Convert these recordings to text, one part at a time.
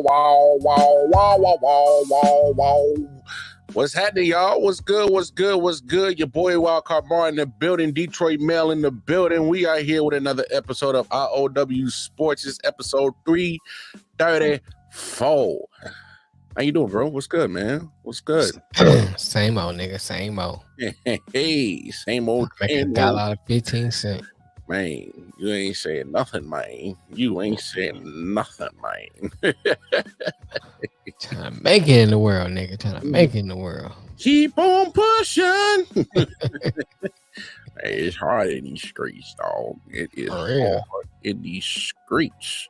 wow. What's happening, y'all? What's good? Your boy Wildcard Bar in the building, Detroit Mail in the building. We are here with another episode of I.O.W. Sports. It's episode 334. How you doing, bro? What's good, man? What's good? Same old nigga, same old. Hey, same old. Making $1.15. Man, you ain't saying nothing, man. You ain't saying nothing, man. Trying to make it in the world, nigga. Trying to make it in the world. Keep on pushing. Hey, it's hard in these streets, dog. It is hard in these streets.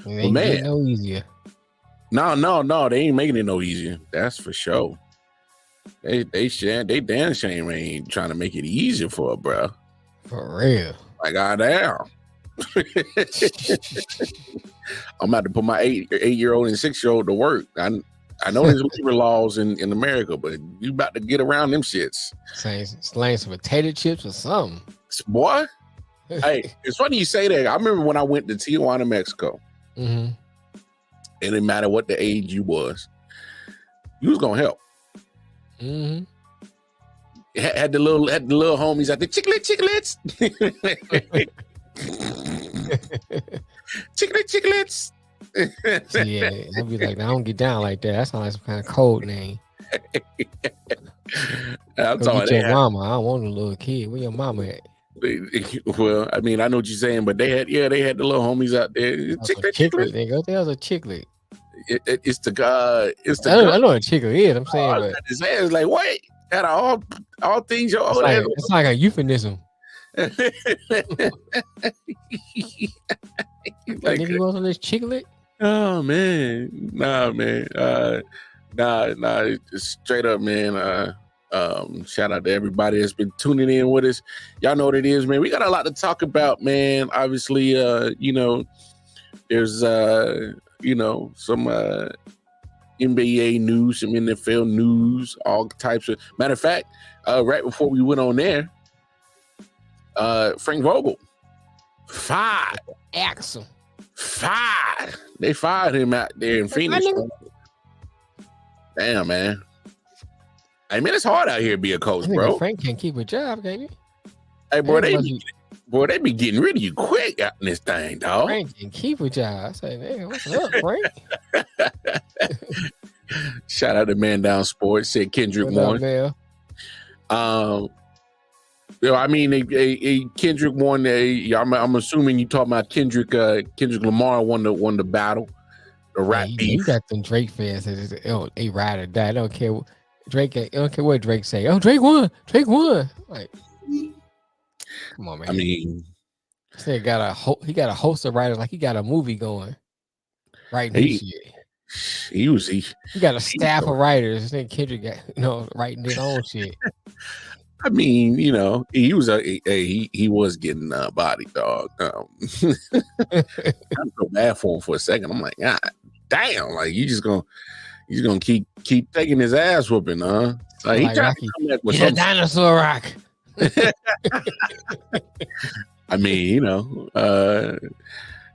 It ain't getting no easier. No, they ain't making it no easier. That's for sure. They damn shame ain't trying to make it easier for it, bro. For real. Like, goddamn. I'm about to put my 8-year-old and 6-year-old to work. I know there's labor laws in America, but you about to get around them shits. Slaying some potato chips or something. Boy, hey, it's funny you say that. I remember when I went to Tijuana, Mexico. Mm-hmm. It didn't matter what the age you was gonna help. Mm-hmm. Had the little homies out there, chicklets. Chicklets. Yeah, I'd be like, I don't get down like that. That sounds like some kind of code name. I'm talking about your mama. I don't want a little kid. Where your mama at? Well, I mean, I know what you're saying, but they had the little homies out there. Chiclet, nigga. What the hell's a chiclet? It's the guy. I know what a chiclet is. I'm saying, but it's like, wait, out of all things, it's like a euphemism. Like, nigga, you want some of this chiclet? Oh man, nah, straight up, man. Shout out to everybody that's been tuning in with us. Y'all know what it is, man. We got a lot to talk about, man. Obviously, there's some NBA news, some NFL news, all types of. Matter of fact, right before we went on there, Frank Vogel fired. Axel. Fired. They fired him out there in Phoenix. Damn, man. I mean, it's hard out here to be a coach, bro. Frank can't keep a job, baby. Hey, bro, they be getting rid of you quick out in this thing, dog. Frank can keep a job. I say, man, what's up, Frank? Shout out to Man Down Sports. Said Kendrick won. I mean, Kendrick won. I'm assuming you talking about Kendrick Lamar won the battle, the rap beef. You got them Drake fans that they ride or die. I don't care. Drake, I don't care what Drake say. Oh, Drake won. Like, come on, man. I mean, he got a host of writers like he got a movie going right this year. He got a staff of writers. I think Kendrick got writing his own shit. I mean, he was he was getting bodied, dog. I feel bad for him for a second. I'm like, God damn, like you just gonna keep taking his ass whooping, huh? Like he tried to come back with a dinosaur rock. I mean,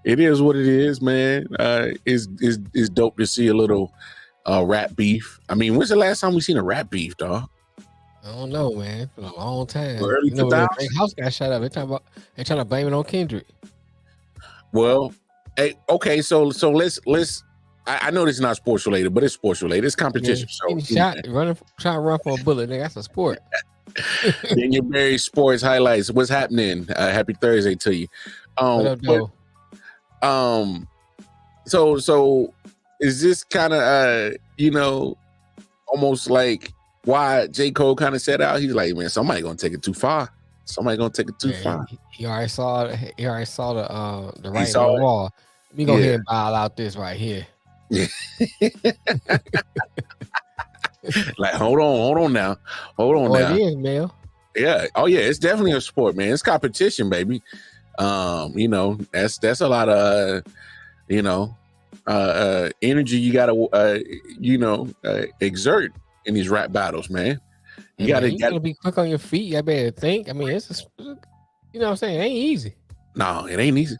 it is what it is, man. It's dope to see a little rap beef. I mean, when's the last time we seen a rap beef, dog? I don't know, man. For a long time. Early when the house got shut up, they trying to blame it on Kendrick. Well, hey, okay, so let's. I know this is not sports related, but it's sports related. It's competition. Trying to run for a bullet, nigga. That's a sport. Then your Barry Sports highlights. What's happening? Happy Thursday to you. What up, though? So is this kind of almost like why J. Cole kind of set out? He's like, man, somebody gonna take it too far. He already saw the writing on the wall. Let me go ahead and bile out this right here. Like, hold on now. It is, man. Yeah. Oh yeah, it's definitely a sport, man. It's competition, baby. That's a lot of energy you gotta exert in these rap battles, man. You gotta be quick on your feet. I better think. I mean, it's what I'm saying. It ain't easy. No, it ain't easy.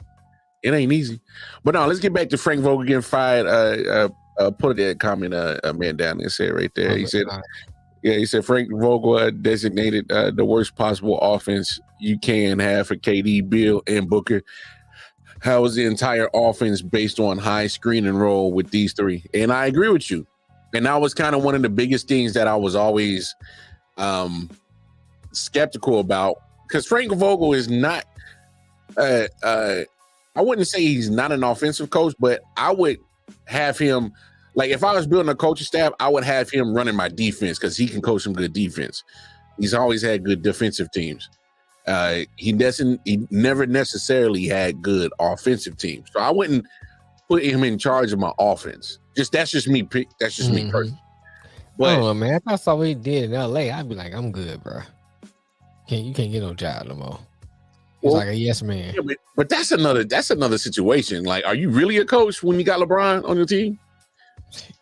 It ain't easy. But no, let's get back to Frank Vogel getting fired. Put that comment, man down there said right there. He said, he said Frank Vogel designated the worst possible offense you can have for KD, Bill, and Booker. How is the entire offense based on high screen and roll with these three? And I agree with you. And that was kind of one of the biggest things that I was always skeptical about, because Frank Vogel is not I wouldn't say he's not an offensive coach, but I would have him, like if I was building a coaching staff, I would have him running my defense because he can coach some good defense. He's always had good defensive teams. He never necessarily had good offensive teams. So I wouldn't put him in charge of my offense. That's just me. That's just me personally. But, I don't know, man. If I saw what he did in LA, I'd be like, I'm good, bro. You can't get no job no more. He's like a yes man. Yeah, but that's another situation. Like, are you really a coach when you got LeBron on your team?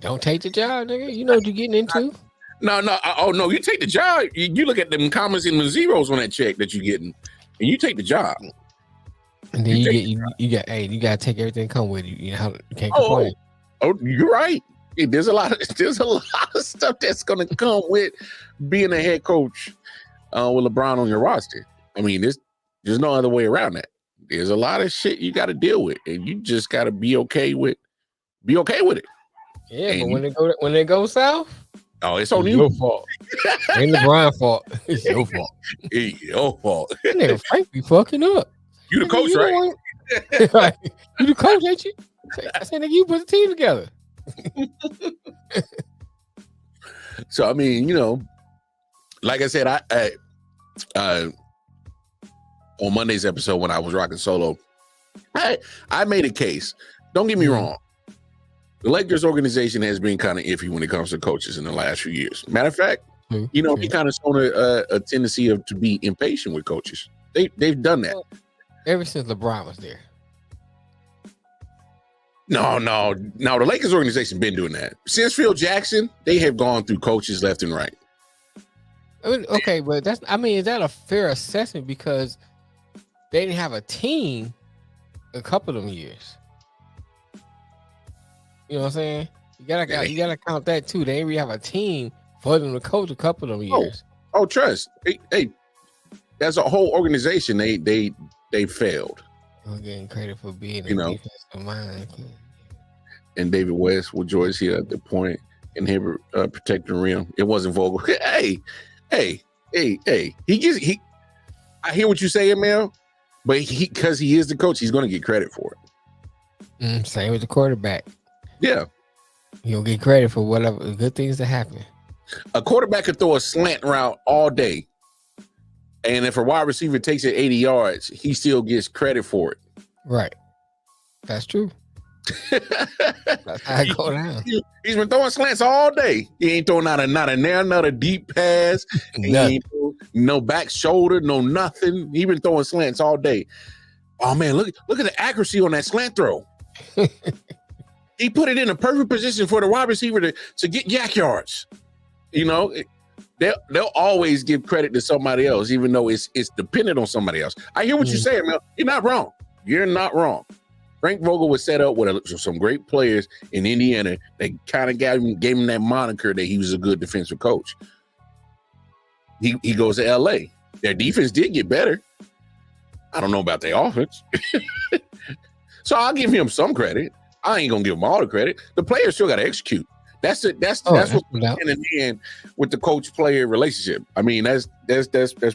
Don't take the job, nigga. You know what you're getting into. No. Oh no, you take the job. You look at them commas and the zeros on that check that you're getting, and you take the job. And then you gotta take everything come with you. You know, you can't complain. Oh, you're right. There's a lot of stuff that's gonna come with being a head coach with LeBron on your roster. I mean, there's no other way around that. There's a lot of shit you got to deal with, and you just got to be okay with it. Yeah, and but when they go south, it's on your fault. Ain't LeBron's fault. It's your fault. It's your fault. Nigga, Frank be fucking up. You the coach, right? You the coach, ain't you? I said, nigga, you put the team together. So I mean, like I said, I on Monday's episode when I was rocking solo, I made a case. Don't get me wrong. The Lakers organization has been kind of iffy when it comes to coaches in the last few years. Matter of fact, he kind of shown a tendency to be impatient with coaches. They've done that. Ever since LeBron was there. No. The Lakers organization been doing that. Since Phil Jackson, they have gone through coaches left and right. Okay, but is that a fair assessment? Because they didn't have a team a couple of them years. You know what I'm saying? You gotta count that too. They didn't really have a team for them to coach a couple of them years. Oh, trust. Hey, as a whole organization, they failed. I'm getting credit for being a defensive mind. And David West will join us here at the point and him protect the rim. It wasn't Vogel. Hey. I hear what you're saying, Mel, but because he is the coach, he's going to get credit for it. Same with the quarterback. Yeah. You'll get credit for whatever good things that happen. A quarterback could throw a slant route all day, and if a wide receiver takes it 80 yards, he still gets credit for it. Right. That's true. That's how it go down. He's been throwing slants all day. He ain't throwing not a deep pass, no back shoulder, no nothing. He been throwing slants all day. Oh man, look at the accuracy on that slant throw. He put it in a perfect position for the wide receiver to get yak yards. They'll always give credit to somebody else, even though it's dependent on somebody else. I hear what you're saying, man. You're not wrong. You're not wrong. Frank Vogel was set up with some great players in Indiana that kind of gave him that moniker that he was a good defensive coach. He goes to LA. Their defense did get better. I don't know about their offense. So I'll give him some credit. I ain't gonna give him all the credit. The players still gotta execute. That's what's in the end with the coach-player relationship. I mean, that's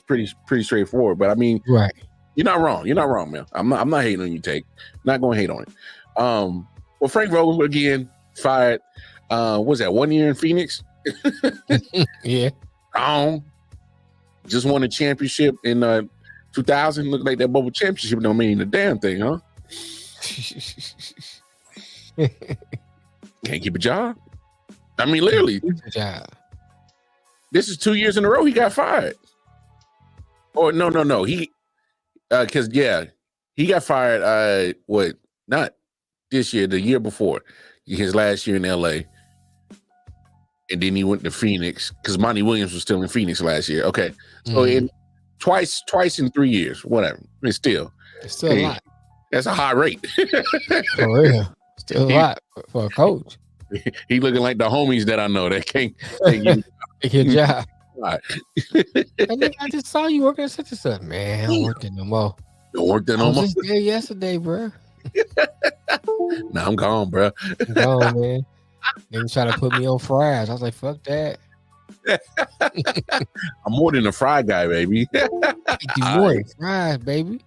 pretty straightforward. But I mean, right. You're not wrong. You're not wrong, man. I'm not hating on you, Take. Not gonna hate on it. Well, Frank Vogel again fired. Was that 1 year in Phoenix? Yeah. Just won a championship in 2000. Looked like that bubble championship don't mean a damn thing, huh? Can't keep a job. I mean, literally. This is 2 years in a row he got fired. Or no. He he got fired. Not this year, the year before, his last year in LA, and then he went to Phoenix because Monty Williams was still in Phoenix last year. Okay, so in twice in 3 years, whatever. It's still a lot. That's a high rate. For real. Still a lot for a coach. He looking like the homies that I know that can't get your job. Right. And I just saw you working at such and such. Man, I don't work there no more. Don't work there no more? I was just there yesterday, bro. Nah, I'm gone, bro. I'm gone, man. They was trying to put me on fries. I was like, fuck that. I'm more than a fry guy, baby. You more than fries, baby.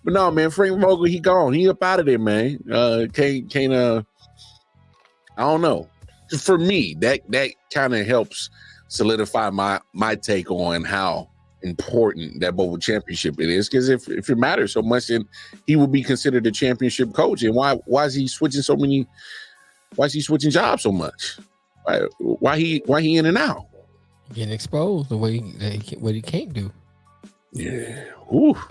But no, man, Frank Vogel, he gone. He up out of there, man. I don't know. For me, that kind of helps solidify my take on how important that bowl championship it is. Because if it matters so much, then he will be considered a championship coach. And why is he switching so many? Why is he switching jobs so much? Why he in and out? Getting exposed the way what he can't do. Yeah. Oof.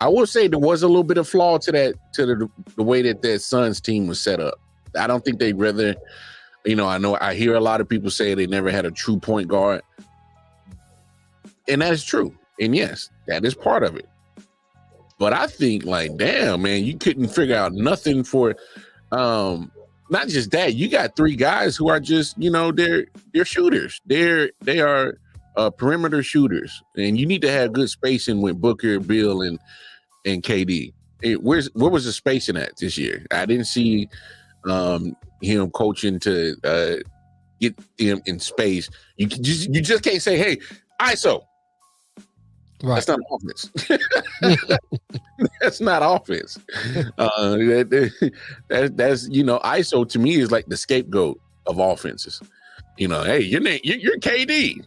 I will say there was a little bit of flaw to the way that Suns team was set up. I don't think they rather, I hear a lot of people say they never had a true point guard. And that is true. And yes, that is part of it. But I think like, damn, man, you couldn't figure out nothing for not just that. You got three guys who are just, they're shooters. They are perimeter shooters. And you need to have good spacing with Booker, Bill, and KD. Where was the spacing at this year? I didn't see him coaching to get them in space. You just can't say, hey, ISO. Right. That's not offense. That's not offense. That's ISO to me is like the scapegoat of offenses. Hey, you're KD.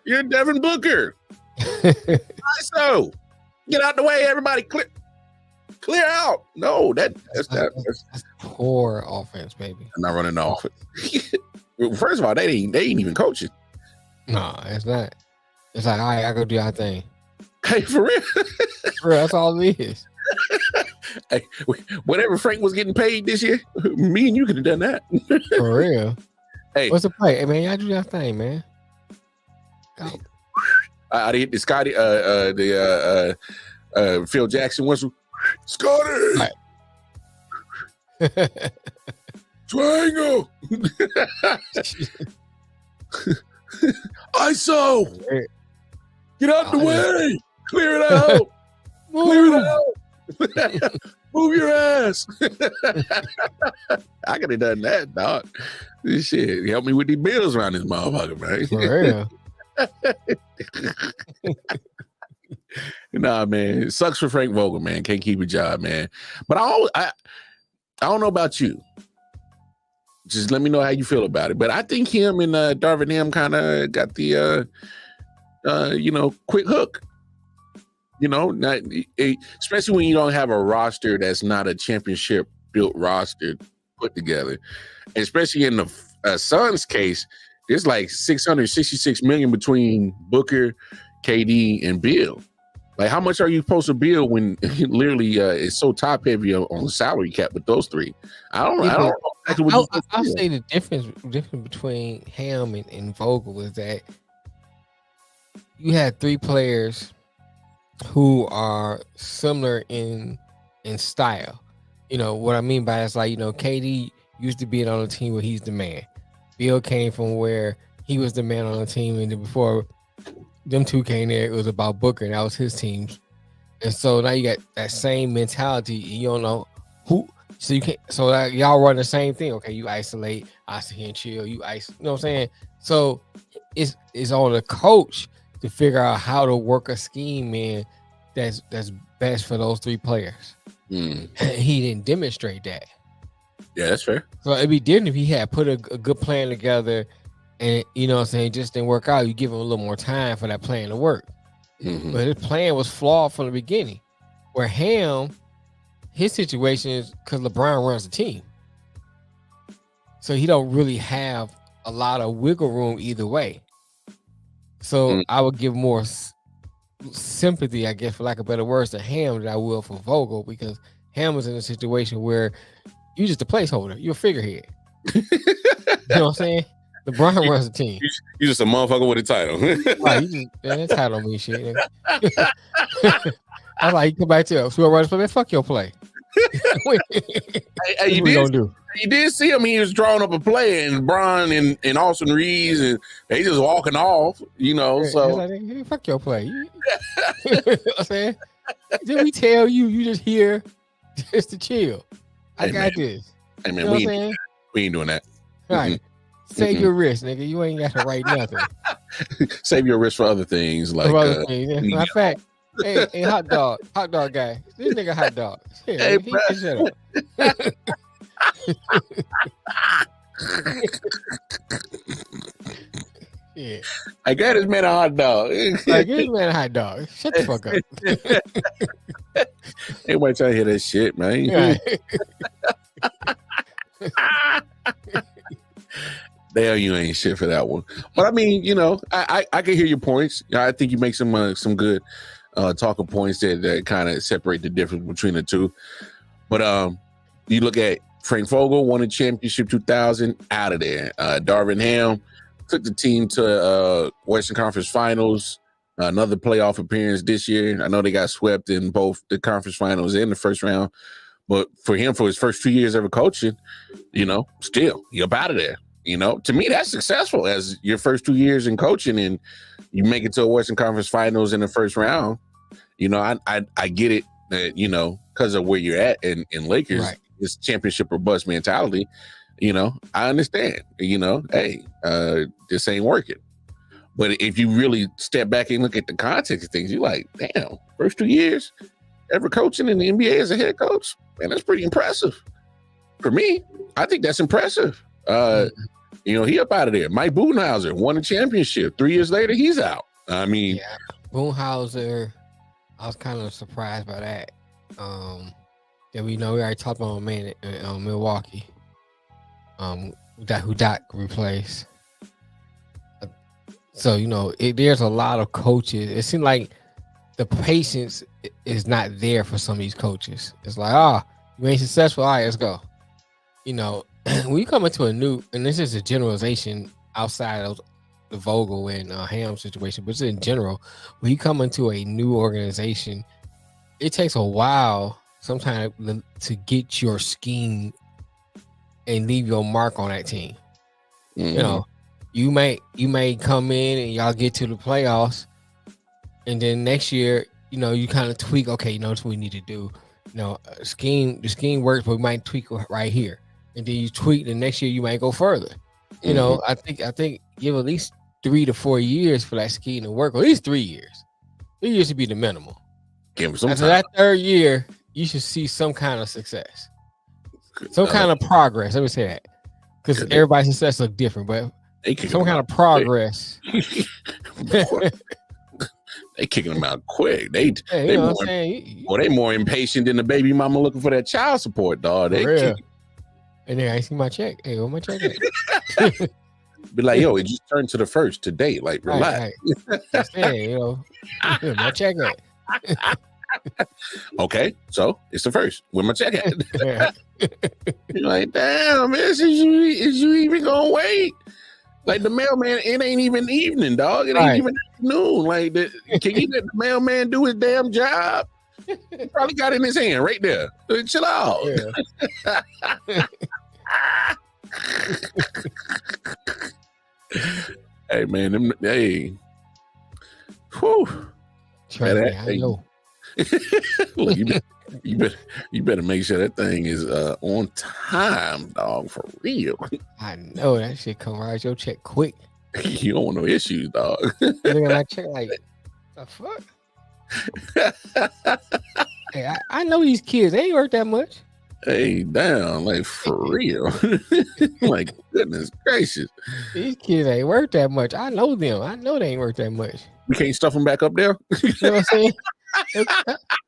You're Devin Booker. ISO. Get out the way, everybody. Clear out. No, that's poor offense, baby. I'm not running the offense. First of all, they ain't even coaching. No, it's not. It's like, all right, I go do our thing. Hey, for real? For real, that's all it is. Hey, whatever Frank was getting paid this year, me and you could have done that. For real. Hey, what's the play? Hey, man, y'all do your thing, man. I hit the Scotty, Phil Jackson whistle. Scotty! Right. Triangle! ISO! Get out the way! Clear it out! Clear it out! Move your ass! I could have done that, dog. This shit help me with these bills around this motherfucker, man. For real. Nah, man, it sucks for Frank Vogel, man. Can't keep a job, man. But I don't know about you. Just let me know how you feel about it. But I think him and Darvin Ham kind of got the quick hook. Especially when you don't have a roster that's not a championship built roster put together, and especially in the Suns case, there's like $666 million between Booker, KD, and Bill. Like, how much are you supposed to bill when literally it's so top heavy on the salary cap with those three? I don't know. I'll say the difference between Ham and Vogel is that you had three players who are similar in style. What I mean by that's like, KD used to be on a team where he's the man. Bill came from where he was the man on the team, and then before them two came there, it was about Booker, and that was his teams. And so now you got that same mentality. You don't know who, so you can't. So like, y'all run the same thing. Okay, you isolate, I sit here and chill. You know what I'm saying? So it's on the coach to figure out how to work a scheme in that's best for those three players. He didn't demonstrate that. Yeah, that's fair. So it'd be different if he had put a good plan together and, just didn't work out. You give him a little more time for that plan to work. Mm-hmm. But his plan was flawed from the beginning. Where Ham, his situation is because LeBron runs the team. So he don't really have a lot of wiggle room either way. So I would give more sympathy, I guess, for lack of better words, to Ham than I will for Vogel, because Ham was in a situation where you're just a placeholder. You're a figurehead. You know what I'm saying? LeBron runs the team. You're just a motherfucker with a title. Right, that title mean shit. I was like, come back to us. We'll run play. Man, fuck your play. Hey, you did see him. He was drawing up a play, and Bron and Austin Reeves, and they just walking off. So like, hey, fuck your play. You know what I'm saying? Did we tell you? You just here just to chill. I got this. Hey man, we ain't doing that. All right. Save your wrist, nigga. You ain't got to write nothing. Save your wrist for other things. Like, matter of fact, hey, hot dog guy. This nigga hot dog. Shit, hey, he can shut up. Yeah. I got this man a hot dog. Like, this man a hot dog. Shut the fuck up. Everybody trying to hear that shit, man. Right. Damn, you ain't shit for that one. But I mean, I can hear your points. I think you make some good talking points that kind of separate the difference between the two. But you look at Frank Vogel won a championship 2000, out of there. Darvin Ham took the team to Western Conference Finals, another playoff appearance this year. I know they got swept in both the conference finals and the first round. But for him, for his first 2 years ever coaching, still, you're up out of there. To me, that's successful as your first 2 years in coaching and you make it to a Western Conference Finals in the first round. I get it that, because of where you're at in Lakers, right. This championship or bust mentality, I understand, hey, this ain't working. But if you really step back and look at the context of things, you're like, damn, first 2 years ever coaching in the NBA as a head coach, man, that's pretty impressive. For me, I think that's impressive. He up out of there. Mike Budenholzer won a championship. 3 years later, he's out. I mean, yeah, Budenholzer, I was kind of surprised by that. That we already talked about a man in Milwaukee. Who Doc replaced. So there's a lot of coaches. It seems like the patience is not there for some of these coaches. It's like, you ain't successful. All right, let's go. When you come into a new, and this is a generalization outside of the Vogel and Ham situation, but it's in general, when you come into a new organization, it takes a while sometimes to get your scheme and leave your mark on that team. Mm-hmm. You may come in and y'all get to the playoffs, and then next year, you kind of tweak. Okay, that's what we need to do. The scheme works, but we might tweak right here, and then you tweak. The next year, you might go further. I think give at least 3 to 4 years for that scheme to work. Or at least 3 years. 3 years should be the minimum. After that third year, you should see some kind of success, some kind of progress. Let me say that, because everybody's success look different, but some kind of progress. They kicking them out quick. They more impatient than the baby mama looking for that child support, dog. And then I see my check. Hey, where my check at? Be like, yo, it just turned to the first today. Like, relax. Right. My check at. Okay, so it's the first. Where my check at? You're like, damn, man, is you even gonna wait? Like the mailman, it ain't even evening, dog. It ain't even afternoon. Like, can you let the mailman do his damn job? He probably got it in his hand right there. Chill out. Yeah. Hey man, hey. Whew. I know. Look, you better make sure that thing is on time, dog, for real. I know that shit come right your check quick. You don't want no issues, dog. Look at my check like, the fuck? Hey, I know these kids. They ain't worth that much. Hey, damn, like for real. Like, goodness gracious. These kids ain't worth that much. I know them. I know they ain't worth that much. We can't stuff them back up there? You know what I'm saying?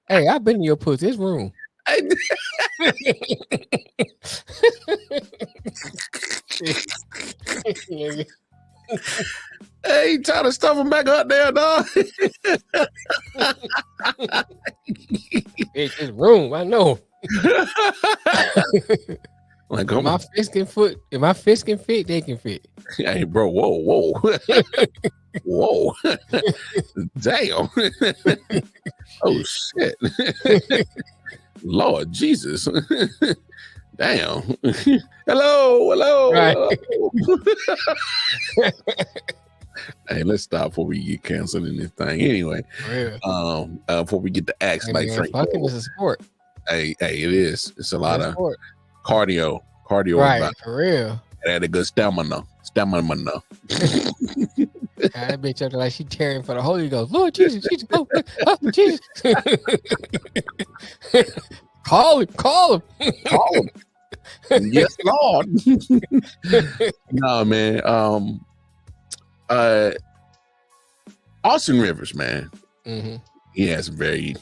Hey, I've been in your pussy. This room. Hey, trying to stuff them back up there, dog. It's this room. I know. Like, if my fist can fit, they can fit. Hey, bro, whoa. Whoa. Damn. Oh, shit. Lord Jesus. Damn. Hello. Right. Hey, let's stop before we get canceled in this thing. Anyway, before we get the axe like Frank. Fucking is a sport. Hey, it is. It's a lot of cardio. Right, for real. It had a good stamina. That bitch up there like she tearing for the Holy Ghost. Lord Jesus, oh, Jesus. Call him. Yes, Lord. No, man. Austin Rivers, man. Mm-hmm. He has very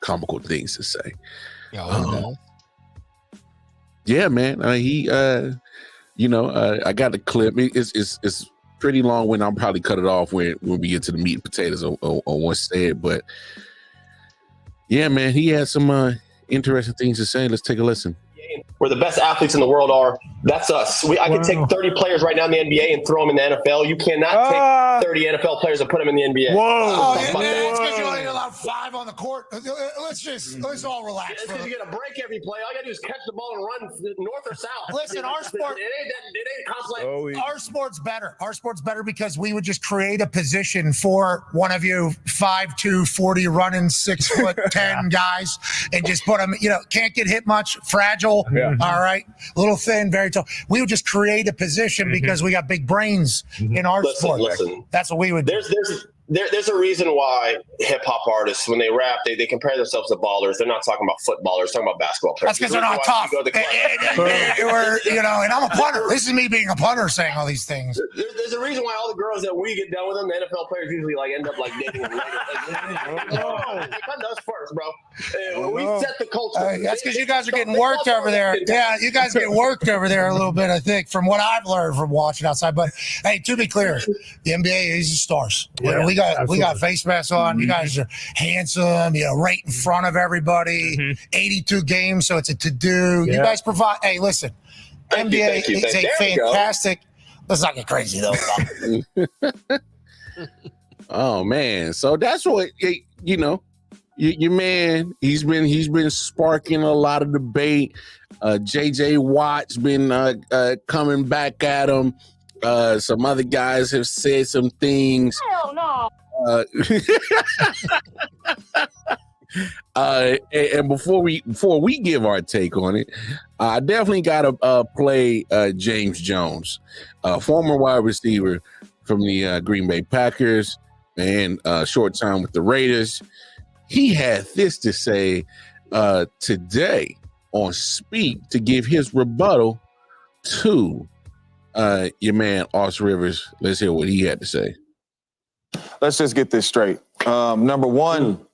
comical things to say. Yeah, man. I got the clip. It's pretty long when I'll probably cut it off when we get to the meat and potatoes on what's said. But yeah, man, he had some interesting things to say. Let's take a listen. Where the best athletes in the world are, that's us. I can take 30 players right now in the NBA and throw them in the NFL. You cannot take 30 NFL players and put them in the NBA. Whoa. It's because you only allowed 5 on the court. Let's all relax. It's because you get a break every play. All you got to do is catch the ball and run north or south. Listen, our sport, it ain't complex. Our sport's better. Our sport's better because we would just create a position for one of you 5'2", 40 running 6'10" guys and just put them, can't get hit much, fragile. Yeah. All right. A little thin, very tall. We would just create a position because we got big brains in our sport. Listen. That's what we would do. There's a reason why hip-hop artists, when they rap, they compare themselves to ballers. They're not talking about footballers, they're talking about basketball players. That's because they're not tough. And I'm a punter. This is me being a punter saying all these things. There's a reason why all the girls that we get done with them, the NFL players usually end up dating them later. They come to us first, bro. We set the culture. That's because you guys are getting worked over there. Yeah, you guys get worked over there a little bit, I think, from what I've learned from watching outside. But hey, to be clear, the NBA is the stars. Yeah. We got face masks on. You guys are handsome, right in front of everybody. 82 games, so it's a to-do. Yeah. You guys provide. Hey, listen, NBA is a fantastic. Let's not get crazy though. Oh man, so that's what your man. He's been sparking a lot of debate. JJ Watt's been coming back at him. Some other guys have said some things. Hell no. And before we give our take on it, I definitely gotta play James Jones, former wide receiver from the Green Bay Packers and short time with the Raiders. He had this to say today on Speak to give his rebuttal to your man Austin Rivers. Let's hear what he had to say. Let's just get this straight. Number one,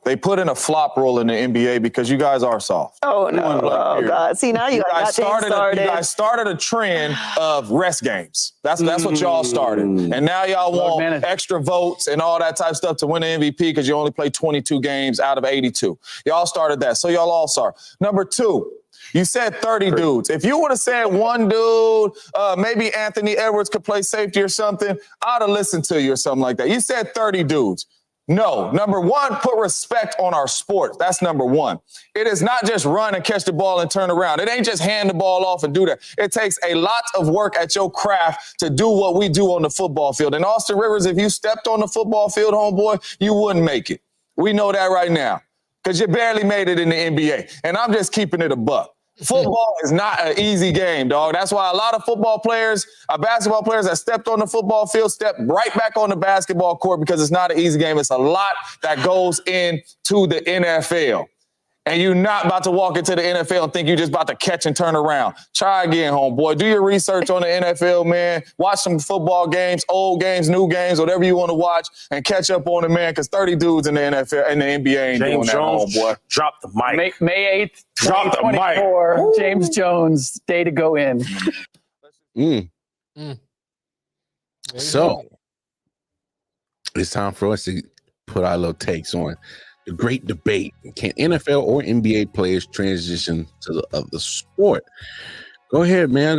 they put in a flop rule in the NBA because you guys are soft. Oh, no. Oh, God. See, now you guys started. You guys started a trend of rest games. That's what y'all started. And now y'all want extra votes and all that type of stuff to win the MVP because you only play 22 games out of 82. Y'all started that. So y'all all sorry. Number two, you said 30 dudes. If you would have said one dude, maybe Anthony Edwards could play safety or something, I'd have listened to you or something like that. You said 30 dudes. No. Number one, put respect on our sport. That's number one. It is not just run and catch the ball and turn around. It ain't just hand the ball off and do that. It takes a lot of work at your craft to do what we do on the football field. And Austin Rivers, if you stepped on the football field, homeboy, you wouldn't make it. We know that right now because you barely made it in the NBA. And I'm just keeping it a buck. Football is not an easy game, dog. That's why a lot of football players, basketball players that stepped on the football field, step right back on the basketball court because it's not an easy game. It's a lot that goes into the NFL. And you're not about to walk into the NFL and think you're just about to catch and turn around. Try again, homeboy. Do your research on the NFL, man. Watch some football games, old games, new games, whatever you want to watch, and catch up on it, man, because 30 dudes in the NFL and the NBA ain't doing that, homeboy. Drop the mic. May 8th, Drop the mic. James Jones, day to go in. So, it's time for us to put our little takes on the great debate. Can NFL or NBA players transition to the sport? Go ahead, man.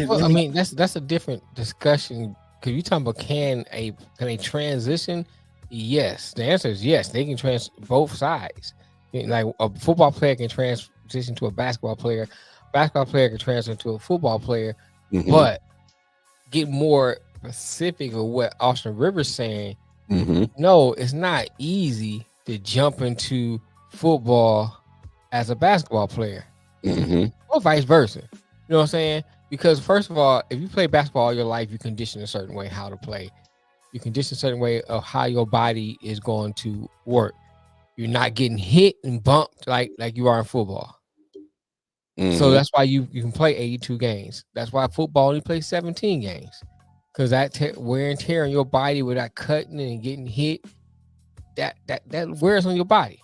Well, I mean, that's a different discussion because you talking about can a transition? Yes, the answer is yes. They can both sides. Like a football player can transition to a basketball player. Basketball player can transition to a football player. Mhm. But get more specific of what Austin Rivers saying. Mhm. No, it's not easy to jump into football as a basketball player, Mhm. or vice versa. You know what I'm saying? Because first of all, if you play basketball all your life, you condition a certain way how to play. You condition a certain way of how your body is going to work. You're not getting hit and bumped like you are in football. So that's why you can play 82 games. That's why football only plays 17 games. Because that wear and tear on your body without cutting and getting hit, that wears on your body.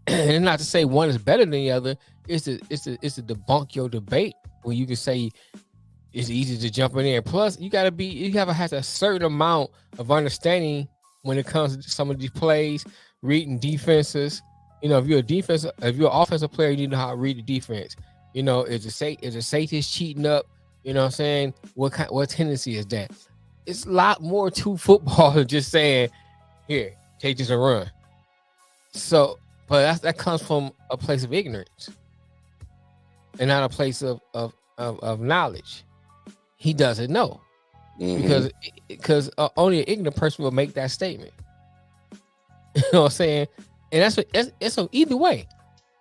And not to say one is better than the other. It's to debunk your debate when you can say it's easy to jump in there. Plus, you have to have a certain amount of understanding when it comes to some of these plays, reading defenses. You know, if you're an offensive player, you need to know how to read the defense. You know, is the safety cheating up? You know what I'm saying? What tendency is that? It's a lot more to football than just saying, here, take this and run. So, but that comes from a place of ignorance and not a place of knowledge. He doesn't know because only an ignorant person will make that statement. You know what I'm saying? And it's either way.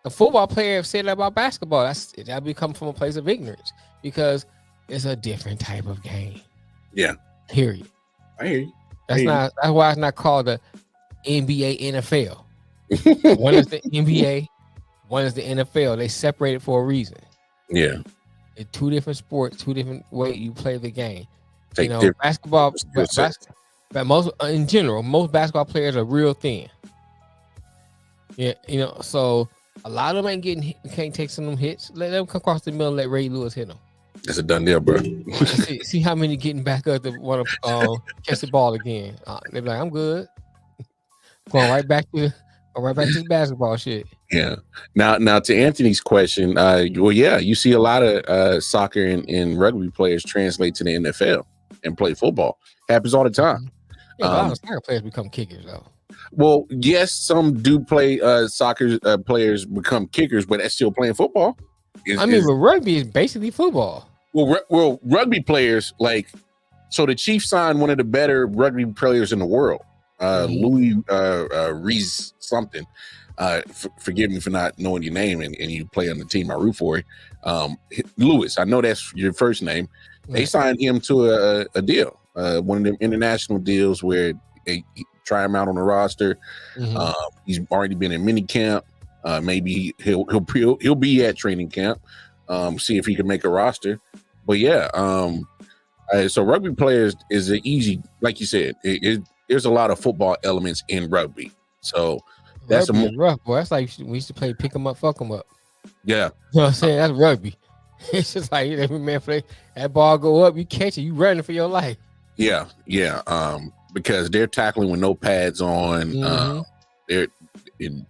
A football player said that about basketball. That become from a place of ignorance because it's a different type of game. Yeah. Period. I hear you. That's why it's not called the NBA NFL. One is the NBA, one is the NFL. They separated for a reason. Yeah. It's two different sports, two different ways you play the game. Take basketball, but most in general, most basketball players are real thin. Yeah, so a lot of them ain't getting hit, can't take some of them hits. Let them come across the middle and let Ray Lewis hit them. That's a done deal, bro. see how many getting back up to want to catch the ball again. They be like, I'm good. Going right back to the basketball shit. Yeah. Now to Anthony's question, you see a lot of soccer and rugby players translate to the NFL and play football. Happens all the time. Yeah, a lot of soccer players become kickers though. Well, yes, some do play soccer players become kickers, but that's still playing football. But rugby is basically football. Well, rugby players so the Chiefs signed one of the better rugby players in the world, Louis Rees something. Forgive me for not knowing your name, and you play on the team I root for. Lewis, I know that's your first name. They signed him to a deal, one of them international deals where they try him out on the roster. He's already been in mini camp. Maybe he'll be at training camp. See if he can make a roster. But yeah, so rugby players is an easy, like you said. There's a lot of football elements in rugby. So that's rough, boy. That's like we used to play pick 'em up, fuck 'em up. Yeah, you know what I'm saying? That's rugby. It's just like every man play that ball go up, you catch it, you running for your life. Yeah. Because they're tackling with no pads on. They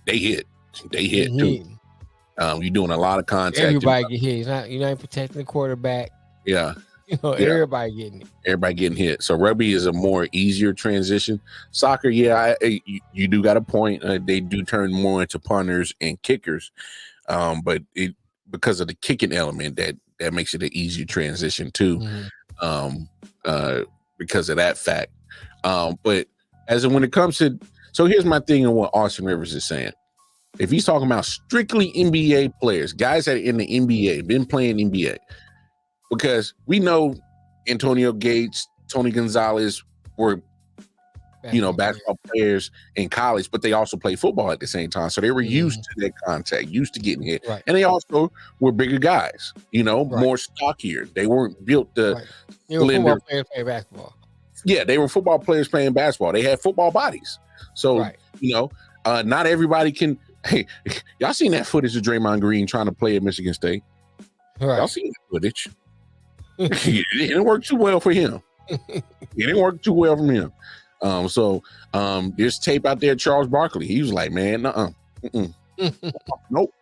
hit too. You're doing a lot of contact. Everybody get hit. You're not protecting the quarterback. Yeah. Everybody getting it. Everybody getting hit. So rugby is a more easier transition. Soccer, you do got a point. They do turn more into punters and kickers, but because of the kicking element, that makes it an easier transition too, because of that fact. But when it comes to, so here's my thing on what Austin Rivers is saying. If he's talking about strictly NBA players, guys that are in the NBA, been playing NBA, because we know Antonio Gates, Tony Gonzalez were, basketball players in college, but they also played football at the same time. So they were used to that contact, used to getting hit. Right. And they also were bigger guys, more stockier. They weren't built to They were football players playing basketball. Yeah, they were football players playing basketball. They had football bodies. So, not everybody can. Hey, y'all seen that footage of Draymond Green trying to play at Michigan State? Right. Y'all seen that footage? It didn't work too well for him. So there's tape out there. Charles Barkley, he was like, man, nope.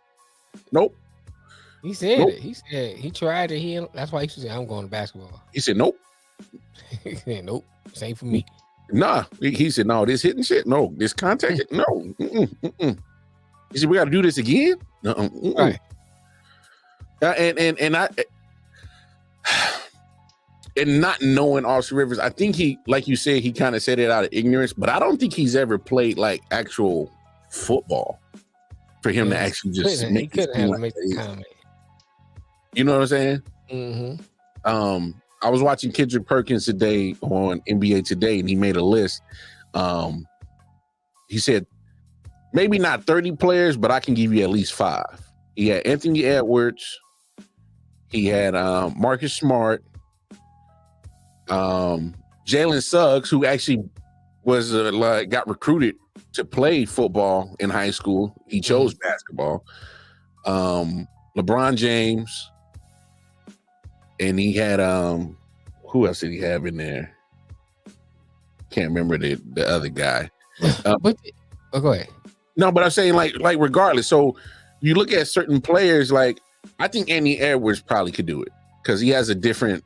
He said it. He said he tried it. That's why he said, I'm going to basketball. He said, nope. He said, nope, same for me. Nah, he said, no, this hitting shit. No, this contact. No. He said, we got to do this again. Right. And I and not knowing Austin Rivers, I think he, like you said, he kind of said it out of ignorance, but I don't think he's ever played like actual football for him to actually just make it seem like the comment. You know what I'm saying? Mm-hmm. I was watching Kendrick Perkins today on NBA Today, and he made a list. He said, maybe not 30 players, but I can give you at least 5. He had Anthony Edwards. He had Marcus Smart. Jalen Suggs, who actually was got recruited to play football in high school. He chose basketball. LeBron James. And he had who else did he have in there? Can't remember the other guy. Go ahead. No, but I'm saying like regardless. So you look at certain players, like I think Anthony Edwards probably could do it because he has a different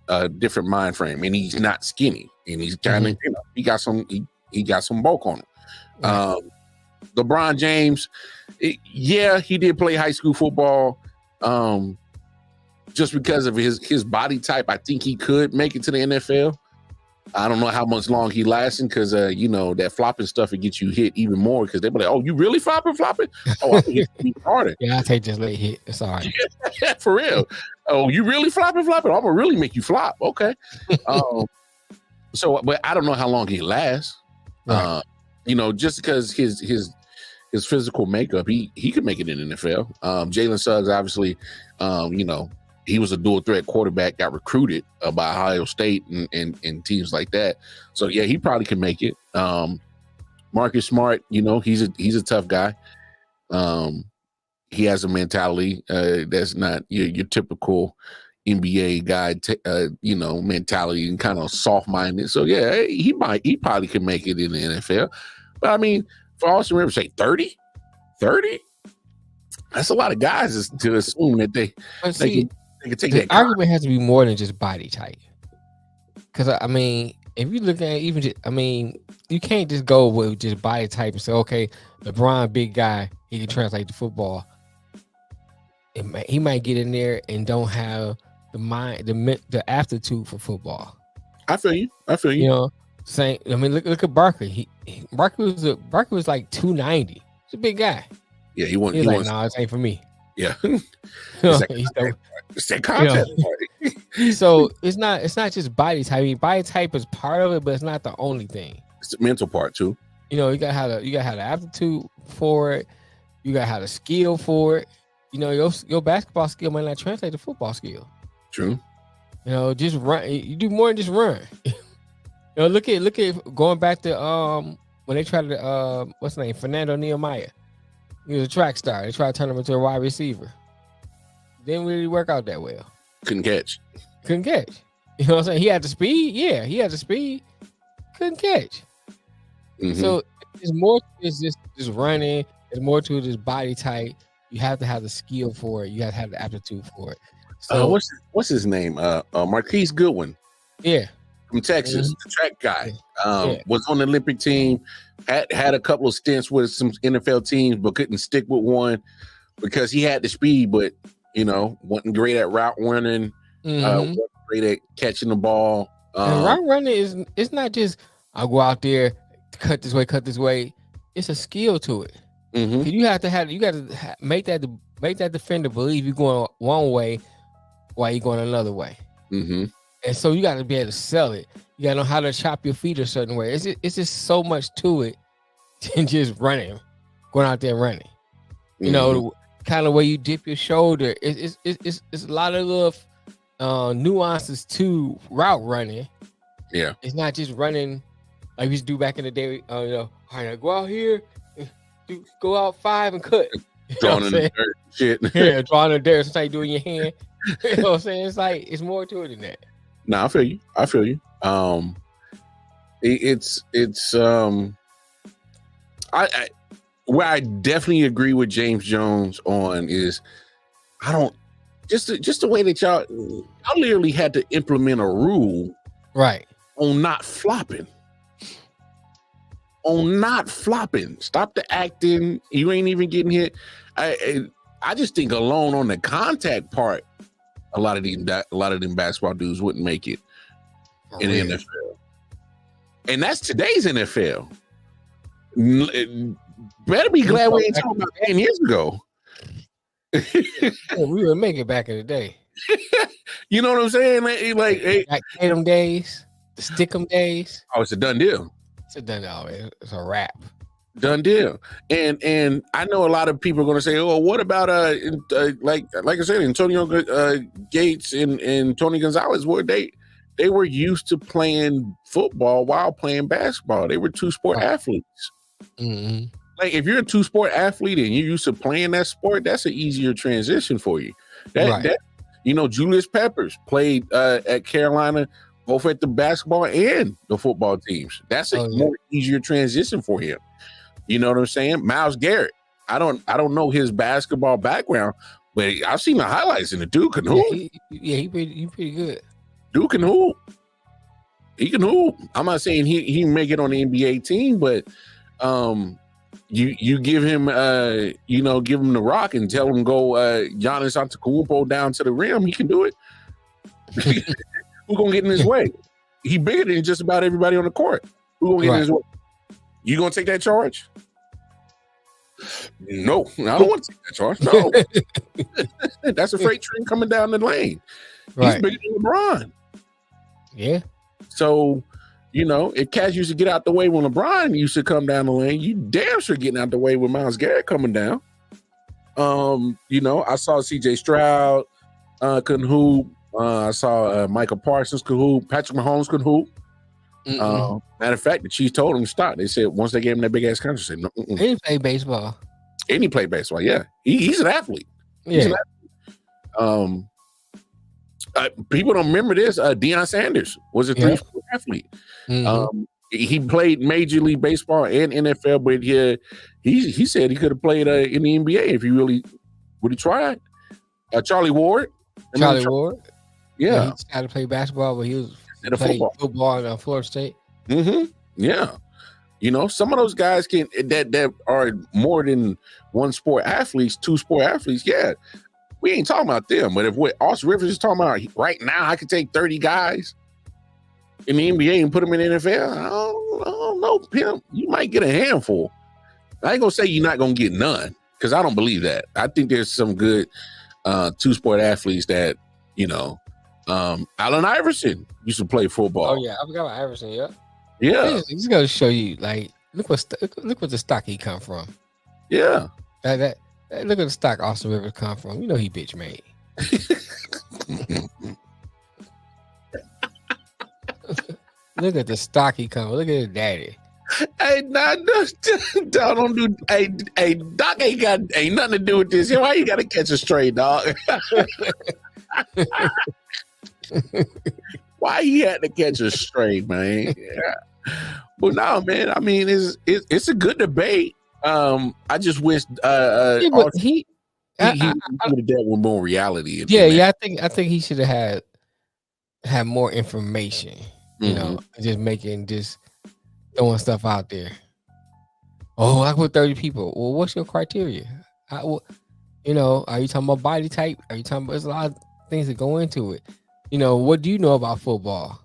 mind frame, and he's not skinny, and he's kind of he got some bulk on him. Right. LeBron James, he did play high school football. Just because of his body type, I think he could make it to the NFL. I don't know how much long he lasting because that flopping stuff would get you hit even more because they be like, "Oh, you really flopping? Oh, I think it's even harder." Yeah, I take just late hit. It's all right. Yeah, for real. Oh, you really flopping? I'm gonna really make you flop. Okay. But I don't know how long he lasts. Right. Just because his physical makeup, he could make it in the NFL. Jalen Suggs, obviously, he was a dual threat quarterback, got recruited by Ohio State and teams like that. So yeah, he probably can make it. Marcus Smart, he's a tough guy. He has a mentality that's not your typical NBA guy, mentality and kind of soft-minded. So yeah, he probably can make it in the NFL. But I mean, for Austin Rivers, say 30, that's a lot of guys to assume that they can take that. The argument has to be more than just body type. Because I mean, if you look at you can't just go with just body type and say, okay, LeBron, big guy, he can translate to football. He might get in there and don't have the mind, the aptitude for football. I feel you. Look at Barkley. Barkley was like 290. He's a big guy. Yeah, he wasn't. He's like, no, this ain't for me. Yeah. It's that contact part. So it's not just body type. I mean, body type is part of it, but it's not the only thing. It's the mental part too. You gotta have the aptitude for it. You gotta have the skill for it. Your basketball skill might not translate to football skill. True. Just run. You do more than just run. Look at going back to when they tried to what's his name, Fernando Nehemiah. He was a track star. They tried to turn him into a wide receiver. Didn't really work out that well. Couldn't catch. You know what I'm saying? He had the speed. Yeah, he had the speed. Couldn't catch. Mm-hmm. So there's more to just running. There's more to this body type. You have to have the skill for it. You have to have the aptitude for it. So what's his name? Marquise Goodwin. Yeah. From Texas, the track guy. Was on the Olympic team, had a couple of stints with some NFL teams, but couldn't stick with one because he had the speed, but wasn't great at route running, wasn't great at catching the ball. And route running it's not just I'll go out there, cut this way. It's a skill to it. Mm-hmm. You got to make that defender believe you're going one way while you're going another way. Mm-hmm. And so you got to be able to sell it. You got to know how to chop your feet a certain way. It's just so much to it than just running, going out there running. Mm-hmm. Kind of where you dip your shoulder. It's a lot of little nuances to route running. Yeah, it's not just running like we used to do back in the day. All right, go out here, go out 5 and cut. Drawing in the dirt, shit. Yeah, drawing in the dirt. Sometimes doing your hand. You know what I'm saying? It's like it's more to it than that. No, I feel you. Where I definitely agree with James Jones on is just the way that y'all literally had to implement a rule, right? on not flopping. On not flopping. Stop the acting. You ain't even getting hit. I just think alone on the contact part, a lot of them basketball dudes wouldn't make it in the NFL. And that's today's NFL. Better be glad we ain't talking about 10 years ago. We would make it back in the day. You know what I'm saying? Like them days, the stick 'em days. Oh, it's a done deal. It's a done deal. It's a wrap. Done deal. And I know a lot of people are going to say, "Oh, what about like I said, Antonio Gates and Tony Gonzalez? Were they were used to playing football while playing basketball. They were two-sport athletes. Mm-hmm. Like if you're a two-sport athlete and you're used to playing that sport, that's an easier transition for you. That Julius Peppers played at Carolina, both at the basketball and the football teams. That's a more easier transition for him. You know what I'm saying? Myles Garrett. I don't know his basketball background, but I've seen the highlights, and the dude can hoop. He pretty good. Dude can hoop. He can hoop. I'm not saying he make it on the NBA team, but you give him give him the rock and tell him go Giannis Antetokounmpo down to the rim. He can do it. Who's gonna get in his way? He bigger than just about everybody on the court. Who's gonna get in his way? You gonna take that charge? No, I don't want to take that charge. No, that's a freight train coming down the lane. He's bigger than LeBron. Yeah. So, if Cash used to get out the way when LeBron used to come down the lane, you damn sure getting out the way with Myles Garrett coming down. I saw C.J. Stroud couldn't hoop. I saw Michael Parsons could hoop. Patrick Mahomes could hoop. Matter of fact, the Chiefs told him to stop. They said once they gave him that big ass contract, they said no. He didn't play baseball. And he played baseball. Yeah, he's an athlete. He's an athlete. People don't remember this. Deion Sanders was a three-sport athlete. Mm-hmm. He played Major League Baseball and NFL, but he said he could have played in the NBA if he really would have tried. Charlie Ward. Ward. Yeah. He tried to play basketball, but he was playing football at Florida State. Mm-hmm. Yeah. Some of those guys that are more than one sport athletes, two sport athletes. Yeah. We ain't talking about them, but if what Austin Rivers is talking about right now, I could take 30 guys in the NBA and put them in the NFL. I don't know, Pimp. You might get a handful. I ain't gonna say you're not gonna get none, because I don't believe that. I think there's some good two-sport athletes that, Allen Iverson used to play football. Oh yeah, I forgot about Iverson. Yeah. Yeah. He's gonna show you, like, look what the stock he come from. Yeah. Look at the stock Austin Rivers come from. He bitch made. Look at the stock he come from. Look at his daddy. Hey, don't do. Hey, Doc ain't nothing to do with this. Why you gotta catch a stray, dog? Why he had to catch a stray, man? Yeah. But no, man. I mean, it's a good debate. I just wish he would have dealt with more reality. Yeah. I think he should have had more information. Just throwing stuff out there. Oh, I put 30 people. Well, what's your criteria? Are you talking about body type? Are you talking about? There's a lot of things that go into it. What do you know about football?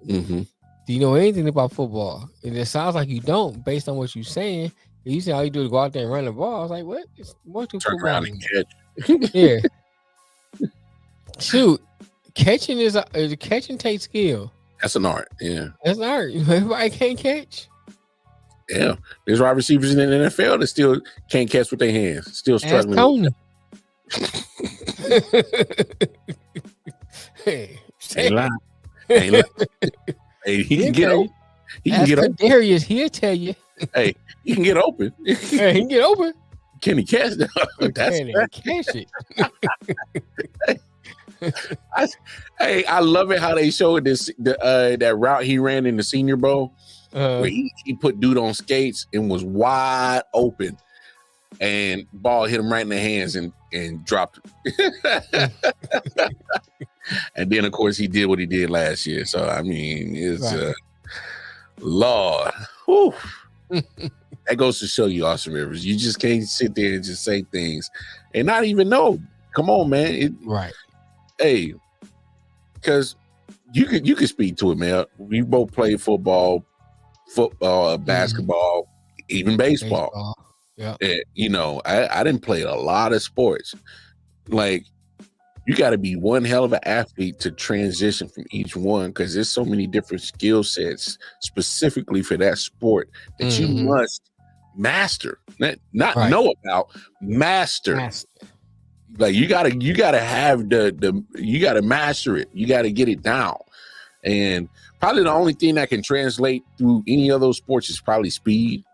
Mm-hmm. Do you know anything about football? And it sounds like you don't, based on what you're saying. You say all you do is go out there and run the ball. I was like, what? What do turn around and catch? Yeah. Shoot, catching catching takes skill. That's an art. Yeah, that's an art. Everybody can't catch. Yeah, there's wide receivers in the NFL that still can't catch with their hands. Still struggling. Hey, ain't lying. Hey, he can get open. He can get open. Darius, he'll tell you. Hey, he can get open. He can get open. Can he catch that? Can he catch it? I love it how they showed that route he ran in the Senior Bowl, where he put dude on skates and was wide open, and ball hit him right in the hands and dropped him. And then, of course, he did what he did last year. So, I mean, it's Lord. Whew. That goes to show you, Austin Rivers. You just can't sit there and just say things and not even know. Come on, man. Hey, because you could speak to it, man. We both played football, basketball, even baseball. Yeah. You know, I didn't play a lot of sports. Like, you got to be one hell of an athlete to transition from each one because there's so many different skill sets specifically for that sport that you must master, not know about, master. Like you gotta have you gotta master it. You gotta get it down. And probably the only thing that can translate through any of those sports is probably speed.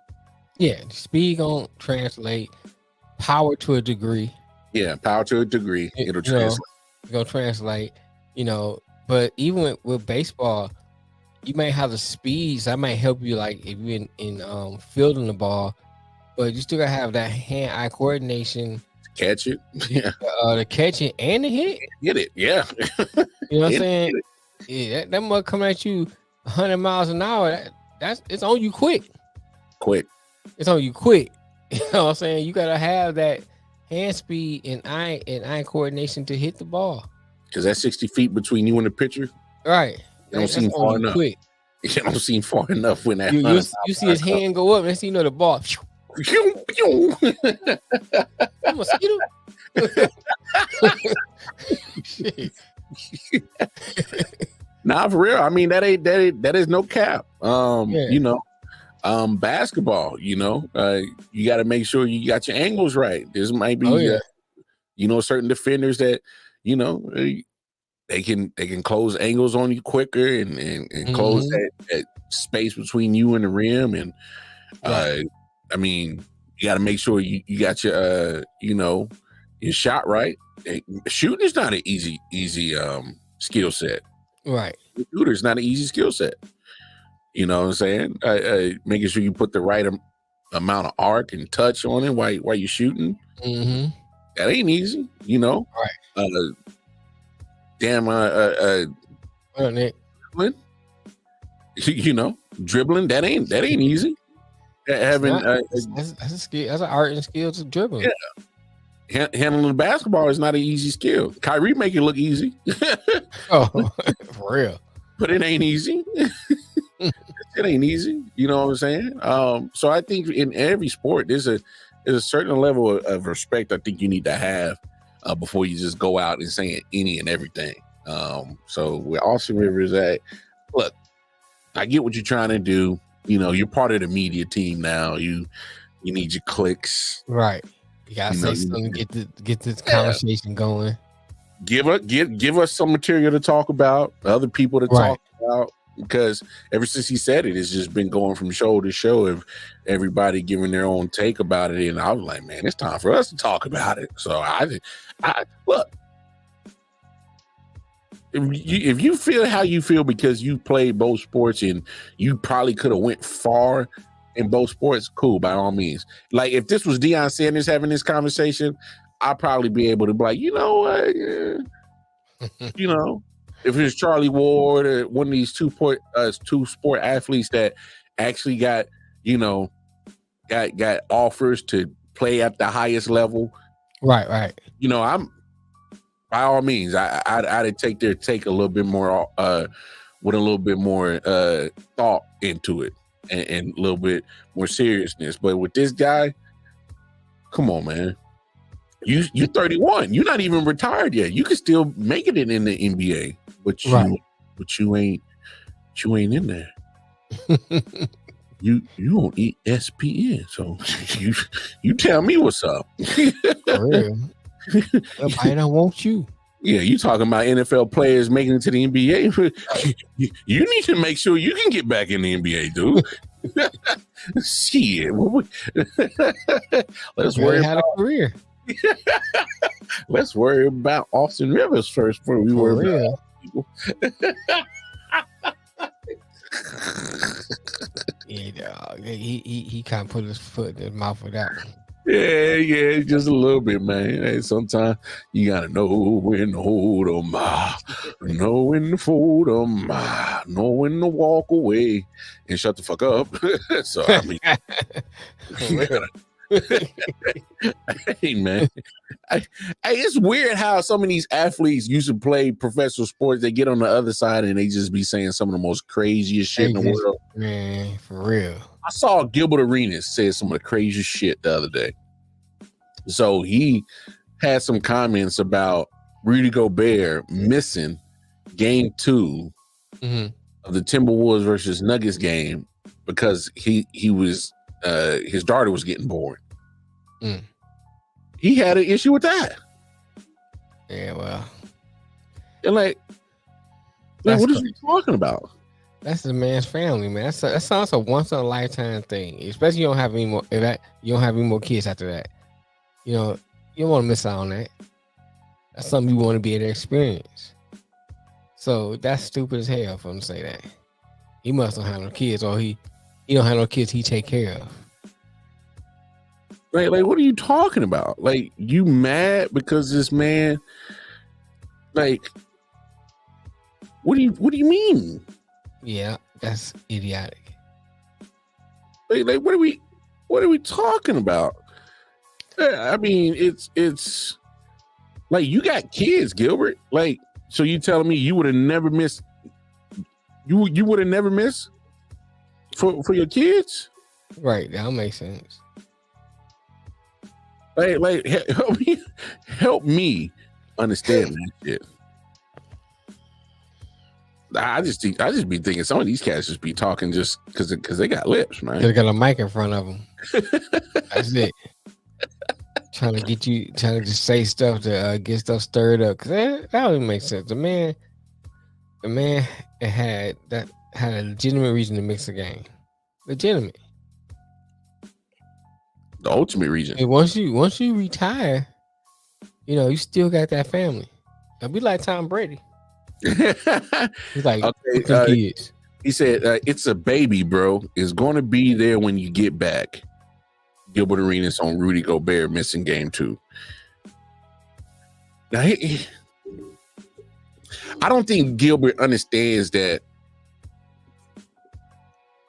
Yeah, speed gonna translate, power to a degree. Yeah, power to a degree. It'll translate. It's gonna translate, but even with baseball, you may have the speeds that might help you, like if you're in fielding the ball, but you still gotta have that hand-eye coordination. Catch it. Yeah. To catch it and to hit. Get it. Yeah. You know what I'm saying? Yeah, that mug coming at you 100 miles an hour. It's on you quick. It's on you quick. You know what I'm saying? You gotta have that hand speed and eye coordination to hit the ball. Because that's 60 feet between you and the pitcher. Right. You don't seem far enough. Quick. You don't seem far enough when that you see his hand go up and see the ball. Mosquito. Nah, for real. I mean, that is no cap. Basketball, you got to make sure you got your angles right. This might be certain defenders that they can close angles on you quicker and close that space between you and the rim. And I mean, you got to make sure you got your your shot right. Shooting is not an easy skill set. Right. Shooter's not an easy skill set. You know what I'm saying? Making sure you put the right amount of arc and touch on it while you're shooting. That ain't easy, Right. Dribbling, that ain't easy. Having that's a skill. That's an art and skill to dribble. Yeah. Handling the basketball is not an easy skill. Kyrie make it look easy. For real. But it ain't easy. It ain't easy. You know what I'm saying? So I think in every sport, there's a certain level of respect I think you need to have before you just go out and saying any and everything. So where Austin Rivers at, look, I get what you're trying to do. You're part of the media team now. You need your clicks. Right. You gotta say something to get this conversation going. Give us some material to talk about, other people to talk about, because ever since he said it, it's just been going from show to show of everybody giving their own take about it. And I was like, man, it's time for us to talk about it. So I look, if you feel how you feel because you played both sports and you probably could have went far in both sports, cool, by all means. Like if this was Deion Sanders having this conversation, I'd probably be able to be like, if it's Charlie Ward or one of these two sport athletes that actually got offers to play at the highest level. Right. I'm by all means, I'd take their take a little bit more with a little bit more thought into it and a little bit more seriousness. But with this guy, come on, man. You 31. You're not even retired yet. You can still make it in the NBA, but you ain't in there. You on ESPN, so you tell me what's up. For real. Nobody don't want you. Yeah, you talking about NFL players making it to the NBA. You need to make sure you can get back in the NBA, dude. Shit. Let's worry about a career. Let's worry about Austin Rivers first before we worry about people. Yeah, he kind of put his foot in his mouth with that one. Yeah, just a little bit, man. Hey, sometimes you gotta know when to hold 'em, know when to fold 'em, know when to walk away and shut the fuck up. So I mean, you gotta, hey man, hey, it's weird how some of these athletes used to play professional sports. They get on the other side and they just be saying some of the most craziest shit in the world. Man, for real. I saw Gilbert Arenas say some of the craziest shit the other day. So he had some comments about Rudy Gobert missing game 2 of the Timberwolves versus Nuggets game because he was his daughter was getting born. He had an issue with that. Yeah, well. And like what is he talking about? That's the man's family, man. That sounds a once in a lifetime thing. Especially you don't have any more. You don't have any more kids after that. You know, you don't want to miss out on that. That's something you want to be able to experience. So that's stupid as hell for him to say that. He must not have no kids, or he don't have no kids he take care of. Like what are you talking about? Like, you mad because this man? Like, what do you mean? Yeah, that's idiotic. Like what are we talking about? I mean, it's like, you got kids, Gilbert. Like, so you telling me you would have never missed? You would have never missed for your kids? Right, that makes sense. Like help me understand that shit. I just be thinking some of these cats just be talking just because they got lips, man. They got a mic in front of them. That's it. Trying to just say stuff to get stuff stirred up, because that don't even make sense. The man had a legitimate reason to mix the game. Legitimate. The ultimate reason. And once you retire, you still got that family. It'll be like Tom Brady. He's like, okay, kids. He said, it's a baby, bro. It's going to be there when you get back. Gilbert Arenas on Rudy Gobert missing game 2. Now, I don't think Gilbert understands that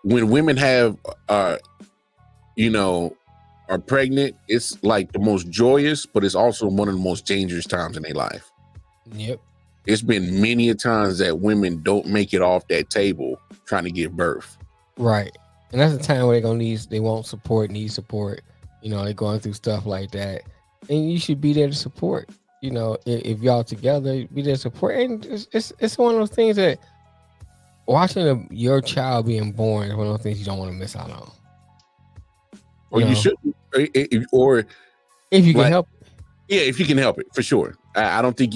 when women are pregnant, it's like the most joyous, but it's also one of the most dangerous times in their life. Yep. It's been many a times that women don't make it off that table trying to give birth. Right. And that's the time where they want support, need support. They're going through stuff like that. And you should be there to support. If y'all together, be there to support. And it's one of those things that watching your child being born is one of those things you don't want to miss out on. Or you should, or if you can help it. Yeah, if you can help it, for sure. I don't think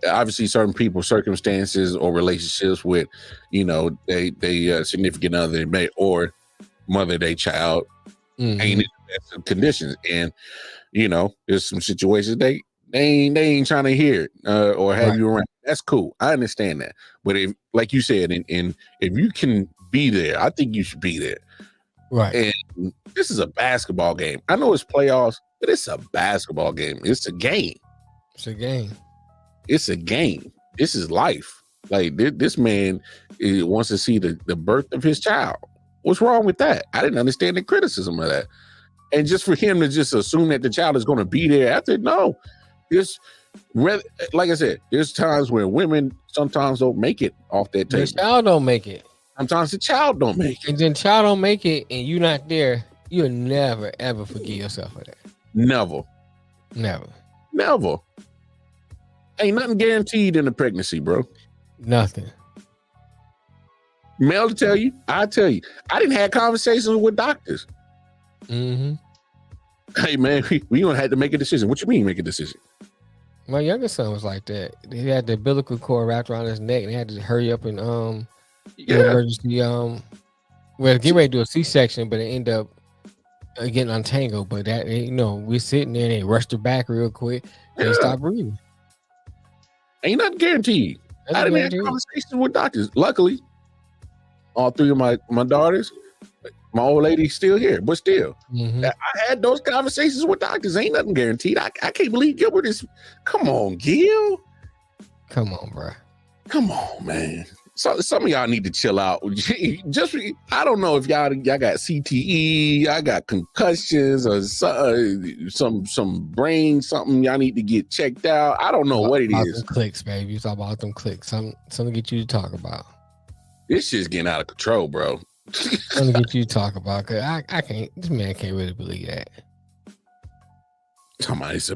obviously certain people, circumstances or relationships with, they significant other or mother their child ain't in the best conditions. And, there's some situations they ain't trying to hear it or have you around. That's cool. I understand that. But if, like you said, and if you can be there, I think you should be there. Right. And this is a basketball game. I know it's playoffs, but it's a basketball game. It's a game. It's a game. It's a game. This is life. Like, this man wants to see the birth of his child. What's wrong with that? I didn't understand the criticism of that. And just for him to just assume that the child is going to be there after, no. Like I said, there's times where women sometimes don't make it off that table. The child don't make it. Sometimes the child don't make it. And then child don't make it and you're not there, you'll never, ever forgive yourself for that. Never. Ain't nothing guaranteed in a pregnancy, bro. Nothing. Mel to tell you, I tell you. I didn't have conversations with doctors. Mm-hmm. Hey, man, we gonna have to make a decision. What you mean make a decision? My youngest son was like that. He had the umbilical cord wrapped around his neck and they had to hurry up and emergency get ready to do a C-section, but it ended up getting untangled. But that, we're sitting there and they rushed her back real quick and they stopped breathing. Ain't nothing guaranteed. I didn't have conversations with doctors. Luckily, all 3 of my daughters, My old lady's still here, but still, Mhm. I had those conversations with doctors. Ain't nothing guaranteed. I can't believe Gilbert is. Come on, Gil. Come on, bro. Come on, man. So some of y'all need to chill out. Just I don't know if y'all got CTE, I got concussions, or some brain something y'all need to get checked out. I don't know what it is. Them clicks, baby. You talk about them clicks. Something to get you to talk about. This shit's getting out of control, bro. Something to get you to talk about. Cause I can't. This man can't really believe that. Talking about it's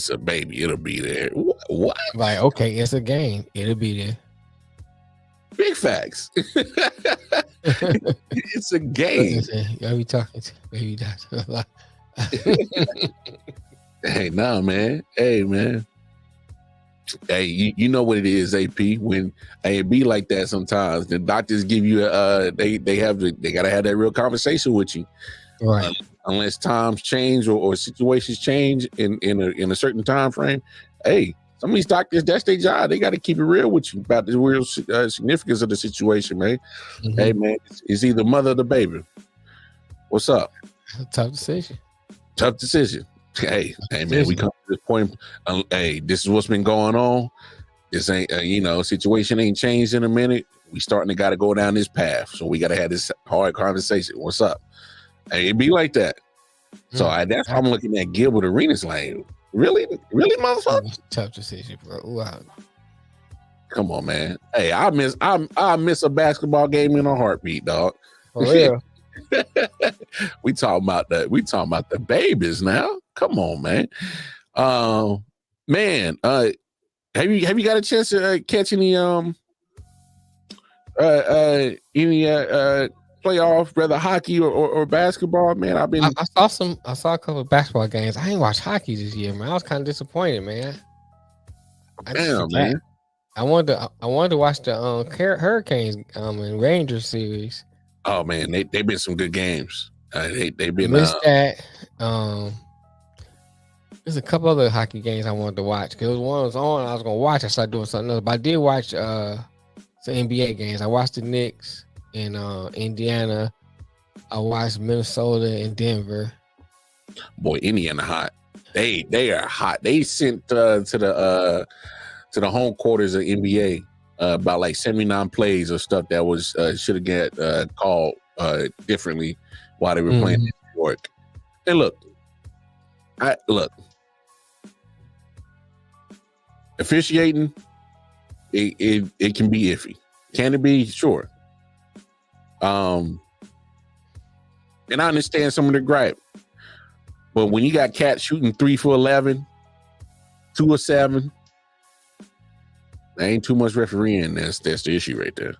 a baby. It'll be there. What? Like, okay, it's a game. It'll be there. Big facts. It's a game. Y'all be talking to baby doctor. Hey, nah, man. Hey, man. Hey, you know what it is, AP. When it be like that sometimes, the doctors give you they gotta have that real conversation with you, Right. Unless times change or situations change in a certain time frame. Hey, some of these doctors, that's their job. They got to keep it real with you about the real significance of the situation, man. Mhm. Hey, man, it's either mother or the baby. What's up? Tough decision. Tough decision. Hey, man, we come to this point. Hey, this is what's been going on. This ain't, situation ain't changed in a minute. We starting to got to go down this path. So we got to have this hard conversation. What's up? Hey, it be like that. So that's how I'm looking at Gilbert Arenas like, really, motherfucker? Tough decision, bro. Wow. Come on, man. Hey, I miss a basketball game in a heartbeat, dog. For real. We talking about the babies now. Come on, man. Man, have you got a chance to catch any playoff, whether hockey or basketball, man? I saw a couple of basketball games. I ain't watched hockey this year, man. I was kind of disappointed, man. Damn, man. I wanted to watch the Hurricanes and Rangers series. Oh man, they've been some good games. They've been missed that. There's a couple other hockey games I wanted to watch because one was on. I was gonna watch. I started doing something else, but I did watch some NBA games. I watched the Knicks in Indiana. I watched Minnesota and Denver. Boy, Indiana hot. They are hot. They sent to the home quarters of NBA about like 79 plays of stuff that was should have get called differently while they were playing in New York. And look, officiating, it can be iffy. Can it be? Sure. And I understand some of the gripe, but when you got cats shooting 3 for 11, 2 or 7, there ain't too much refereeing. That's the issue right there.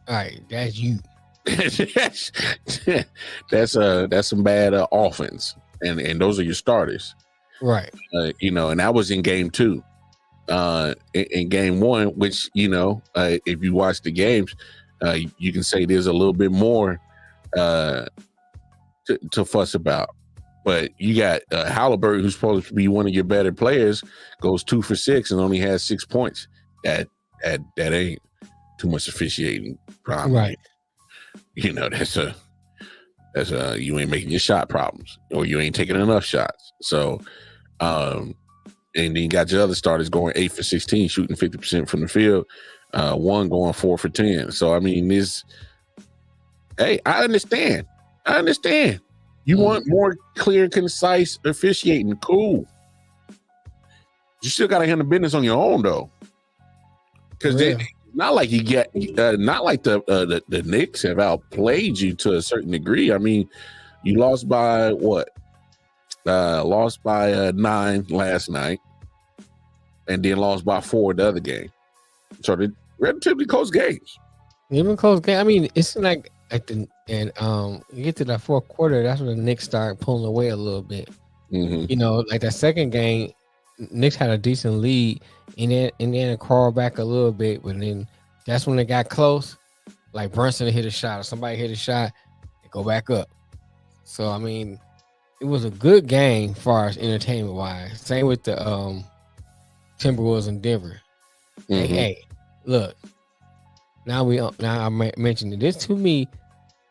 All right, that's you. that's some bad offense, and those are your starters, right? And that was in game 2. In game 1, which if you watch the games, you can say there's a little bit more to fuss about. But you got Halliburton, who's supposed to be one of your better players, goes 2 for 6 and only has 6 points. That ain't too much officiating problem, right? That's you ain't making your shot problems, or you ain't taking enough shots. So, and then you got your other starters going 8 for 16, shooting 50% from the field. One going 4 for 10. So I mean, I understand. You want more clear, concise officiating. Cool. You still got to handle business on your own, though. Because it's not like you get, not like the Knicks have outplayed you to a certain degree. I mean, you lost by what? Lost by 9 last night, and then lost by 4 the other game. So they're relatively close games. Even close game. I mean, it's like you get to that fourth quarter, that's when the Knicks start pulling away a little bit. Mm-hmm. Like that second game, Knicks had a decent lead, and then it crawled back a little bit, but then that's when they got close. Like Brunson hit a shot, or somebody hit a shot, and go back up. So I mean, it was a good game as far as entertainment wise. Same with the Timberwolves in Denver. Mm-hmm. Hey, look. Now I mentioned it. This to me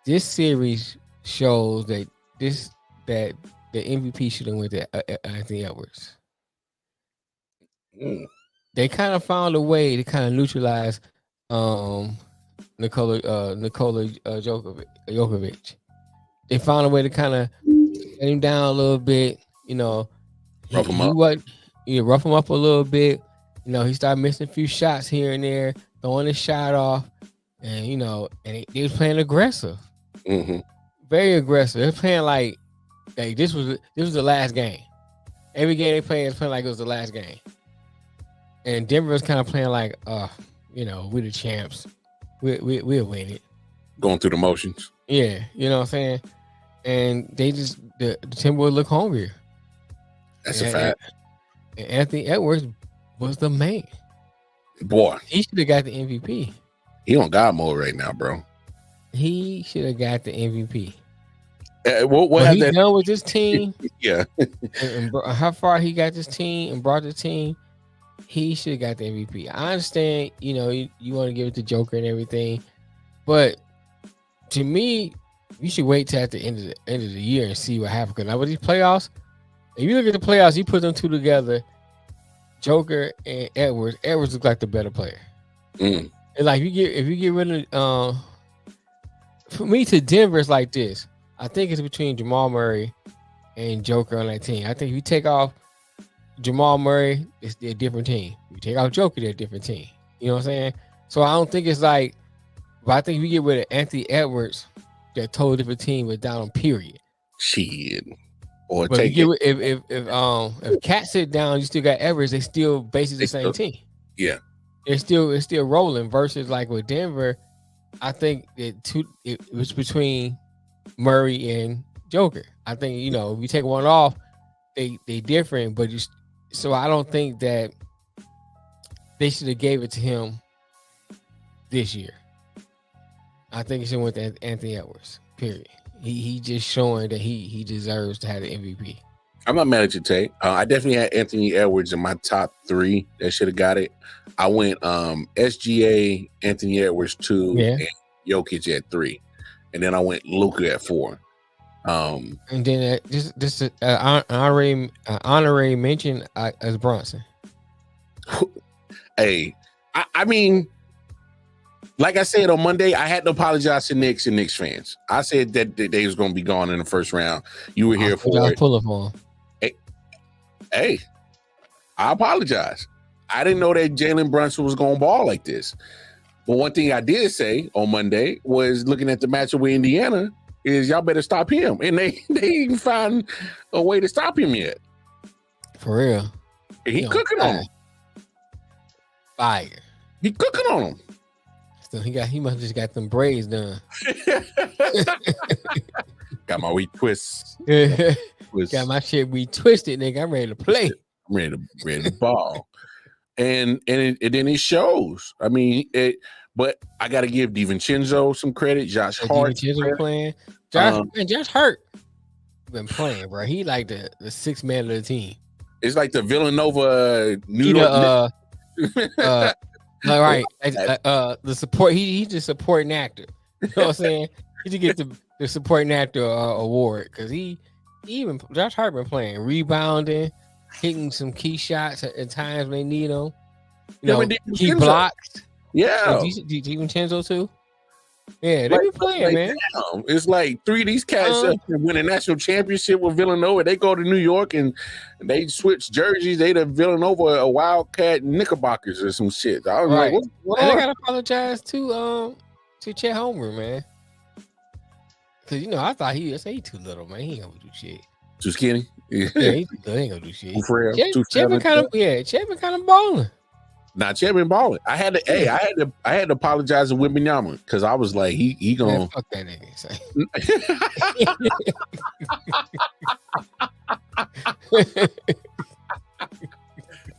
this series shows that the MVP should have went to Anthony Edwards. They kind of found a way to kind of neutralize Nikola Jokovic. They found a way to kind of get him down a little bit, rough him up. Rough him up a little bit. He started missing a few shots here and there, throwing his shot off, and and they was playing aggressive, very aggressive. They were playing like this was the last game. Every game they played, playing like it was the last game. And Denver was kind of playing like, we're the champs. We'll win it. Going through the motions. Yeah, you know what I'm saying? And they just, the Timberwolves look hungrier. That's a fact. And Anthony Edwards was the man. Boy. He should have got the MVP. He on God mode right now, bro. He should have got the MVP. What he's done with this team. Yeah. and how far he got this team and brought the team. He should have got the MVP. I understand, you want to give it to Joker and everything, but to me, you should wait till at the end of the year and see what happens. Because now with these playoffs, if you look at the playoffs, you put them two together, Joker and Edwards look like the better player. And like if you get rid of, for me to Denver, it's like this. I think it's between Jamal Murray and Joker on that team. I think if you take off Jamal Murray, it's a different team. You take out Joker, they're a different team. You know what I'm saying? So I don't think it's like, but I think if you get rid of Anthony Edwards, they're a totally different team without him, period. Shit. Or but take if Cat sit down, you still got Edwards, they still basically the same team. Yeah. It's still rolling versus like with Denver, I think it was between Murray and Joker. I think, if you take one off, they different, but so I don't think that they should have gave it to him this year. I think it should have went to Anthony Edwards, period. He just showing that he deserves to have the MVP. I'm not mad at your take. I definitely had Anthony Edwards in my top 3 that should have got it. I went SGA, Anthony Edwards 2, and Jokic at 3. And then I went Luka at 4. And then just honorary mention as Bronson. Hey, I mean, like I said on Monday, I had to apologize to Knicks and Knicks fans. I said that they was going to be gone in the first round. You were here for it. Pull up on. Hey, I apologize. I didn't know that Jalen Brunson was going to ball like this. But one thing I did say on Monday was looking at the matchup with Indiana is y'all better stop him. And they didn't find a way to stop him yet. For real. He cooking on him. Fire. He cooking on him. So he must have just got them braids done. Got my wee twists. Got my shit retwisted, nigga. I'm ready to play. I'm ready to ball. And then it shows. I mean, but I got to give DiVincenzo some credit. Josh Hart playing. Josh Hart been playing, bro. He like the sixth man of the team. It's like the Villanova New York. All right. The support. He's just supporting actor. You know what I'm saying? He should get the supporting actor award because Josh Hart been playing, rebounding, hitting some key shots at times when they need them. He blocks. Yeah. DiVincenzo too. Yeah, they be playing, man. Damn. It's like 3 of these cats win a national championship with Villanova. They go to New York and they switch jerseys. They the Villanova a Wildcat Knickerbockers or some shit. I was like, what? I gotta apologize to Chet Holmgren, man. Cause I thought he too little, man. He ain't gonna do shit. Too skinny. Yeah, he ain't gonna do shit. Chet been kind of balling. Nah, Chet been balling. I had to apologize to Wembanyama because I was like, he gonna man, fuck that nigga.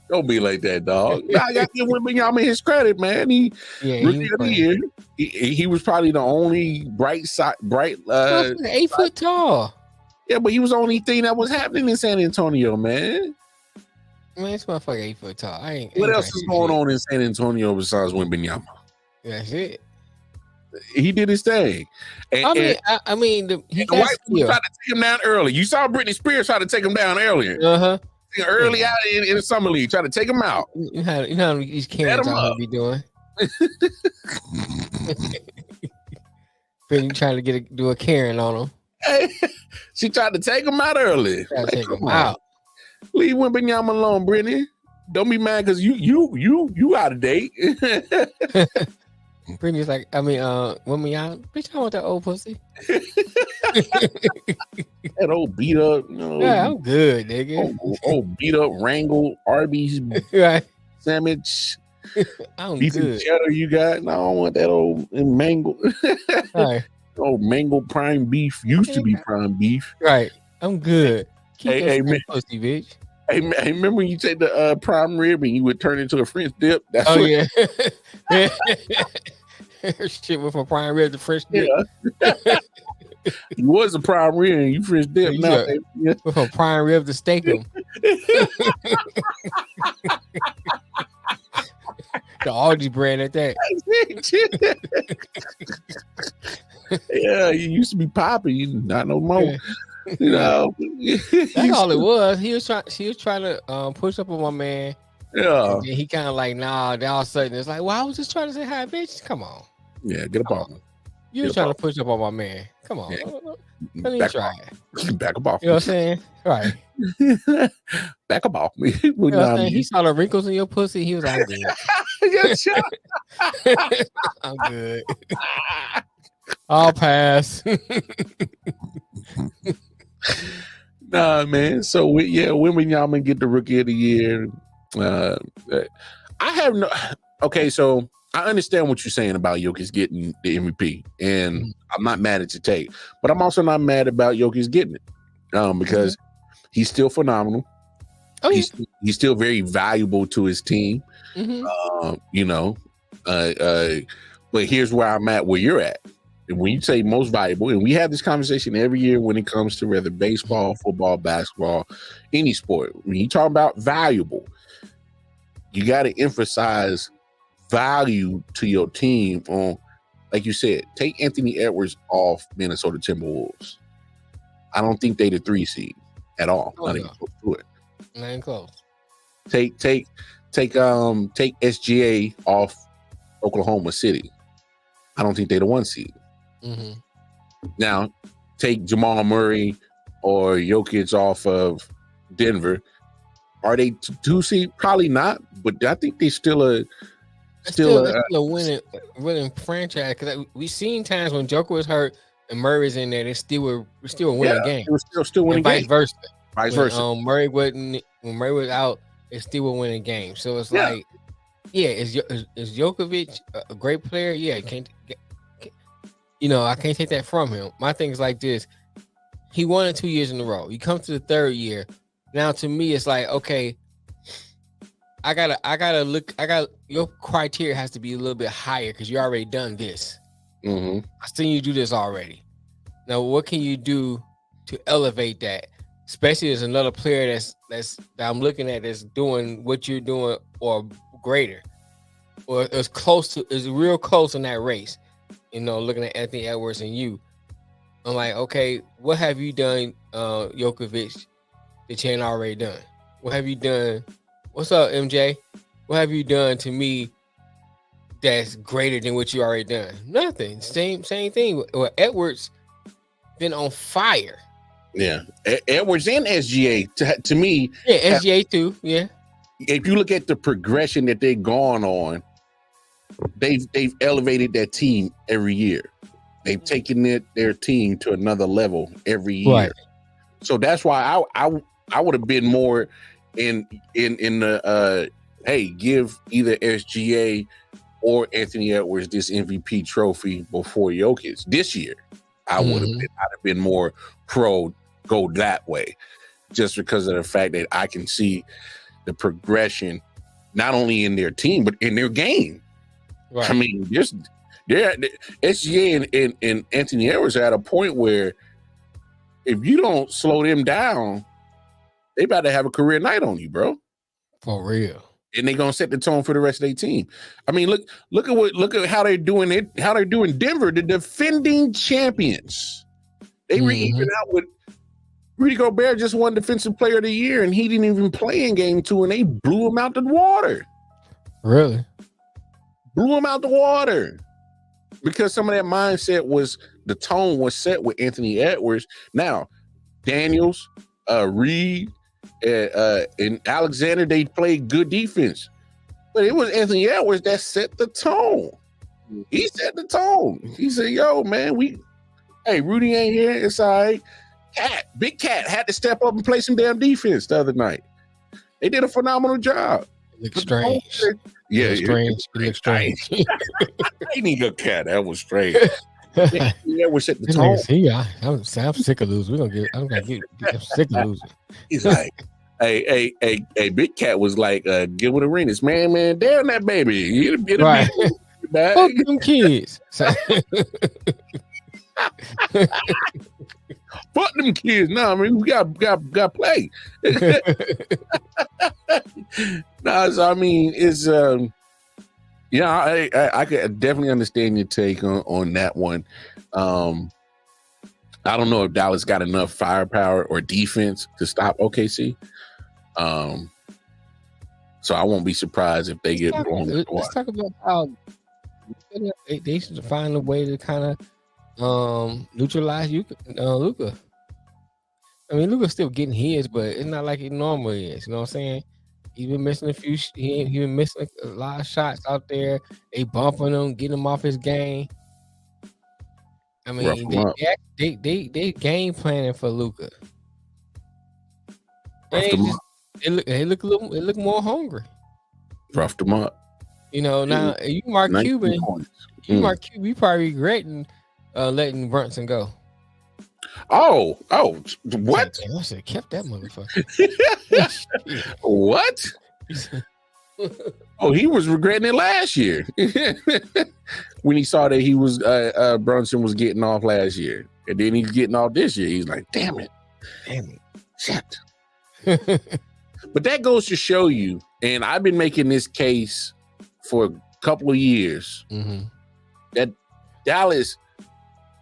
Don't be like that, dog. I got to give Wembanyama his credit, man. He was probably the only bright 8 foot tall. Yeah, but he was the only thing that was happening in San Antonio, man. Man, this motherfucker 8 foot tall. What else is going on in San Antonio besides Wembanyama? That's it. He did his thing. And, I mean, he the got white people tried to take him down early. You saw Britney Spears try to take him down earlier. Early out in the summer league, try to take him out. You know how these Karens out here be doing. Britney trying to do a Karen on him. Hey, she tried to take him out early. Take him out. Leave Wembanyama alone, Brittany. Don't be mad because you out of date. Brittany's like, Wembanyama, bitch, I want that old pussy. That old beat up. Yeah, I'm good, nigga. Old beat up Wrangle Arby's right sandwich. I'm beef good. And cheddar you got. No, I don't want that old mangled. Right. Old mangled prime beef used to be prime beef. Right. I'm good. Keep hey, pussy, bitch. Hey, remember when you take the prime rib and you would turn it into a French dip? That's yeah. Shit went from prime rib to French dip. Yeah. You was a prime rib and you French dip. Now, went from prime rib to steakum. The Aldi brand at that. Yeah, you used to be popping, not no more. Yeah. You know, that's all it was. She was trying to push up on my man. Yeah, and he kind of like, nah. Then all of a sudden, it's like, well, I was just trying to say hi, bitch. Come on. Yeah, get up off me. You were trying to push up on my man. Come on. Yeah. Let me try it. Back up off me. You know what I'm saying? Right. Back up off me. You know what I'm saying? He saw the wrinkles in your pussy. He was like, I'm good. I'll pass. Nah, man. So Wembanyama get the rookie of the year. I have no. Okay, so I understand what you're saying about Jokic getting the MVP, and I'm not mad at your take, but I'm also not mad about Jokic getting it, because he's still phenomenal. Oh, yeah. He's still very valuable to his team. You know, but here's where I'm at. Where you're at. And when you say most valuable, and we have this conversation every year when it comes to whether baseball, football, basketball, any sport, when you talk about valuable, you got to emphasize value to your team on, like you said, take Anthony Edwards off Minnesota Timberwolves. I don't think they the 3 seed at all. Not even close to it. Not even close. Take SGA off Oklahoma City. I don't think they the 1 seed. Now, take Jamal Murray or Jokic off of Denver. Are they 2 seed? Probably not, but I think they still a winning franchise. Because we've seen times when Joker was hurt and Murray's in there, they still were winning games. Still winning games. Vice versa. When Murray was out, they still were winning games. So it's like, is Jokovic a great player? Yeah, I can't take that from him. My thing is like this: he won it 2 years in a row. You come to the 3rd year. Now, to me, it's like, okay, I gotta look. Your criteria has to be a little bit higher because you already done this. I've seen you do this already. Now, what can you do to elevate that? Especially as another player that I'm looking at that's doing what you're doing or greater, or is real close in that race. Looking at Anthony Edwards and you, I'm like, okay, what have you done, Jokovic, that you ain't already done? What have you done? What's up, MJ? What have you done to me that's greater than what you already done? Nothing. Same thing. Well, Edwards been on fire. Yeah, Edwards and SGA to me. Yeah, SGA too. Yeah. If you look at the progression that they've gone on, they've elevated that team every year. They've taken their team to another level every year. Right. So that's why I would have been more in the hey, give either SGA or Anthony Edwards this MVP trophy before Jokic this year. I'd have been more pro go that way, just because of the fact that I can see the progression not only in their team but in their game. Right. I mean, SGA and Anthony Edwards are at a point where if you don't slow them down, they about to have a career night on you, bro. For real. and they're gonna set the tone for the rest of their team. I mean, look at how they're doing it. How they're doing Denver, the defending champions. They were even out with Rudy Gobert, just won Defensive Player of the Year, and he didn't even play in Game 2, and they blew him out the water. Really? Blew him out the water because some of that mindset was the tone was set with Anthony Edwards. Now, Daniels, Reed, and Alexander, they played good defense, but it was Anthony Edwards that set the tone. He set the tone. He said, "Yo, man, hey, Rudy ain't here. It's all right." Big Cat had to step up and play some damn defense the other night. They did a phenomenal job. It looks strange. Yeah, it looks strange. I need a cat. That was strange. Yeah, we're setting the tone. I'm sick of losing. I'm sick of losing. He's like, hey, Big Cat was like, get with Arenas, man, damn that baby. It'll right. Be bad. Fuck them kids. Fuck them kids. No, I mean, we got play. No, so I mean, it's I could definitely understand your take on that one. I don't know if Dallas got enough firepower or defense to stop OKC. So I won't be surprised if they get blown. Let's talk about how they should find a way to kind of neutralize Luka. I mean, Luka's still getting his, but it's not like he normally is. You know what I'm saying? He's been missing he been missing a lot of shots out there. They bumping him, getting him off his game. I mean, they game planning for Luka. They look more hungry. Roughed them up. You know, now you Mark Cuban, you probably regretting letting Brunson go. Oh, what? I should have kept that motherfucker. What? Oh, he was regretting it last year when he saw that he was Brunson was getting off last year, and then he's getting off this year. He's like, damn it, shit. But that goes to show you, and I've been making this case for a couple of years, that Dallas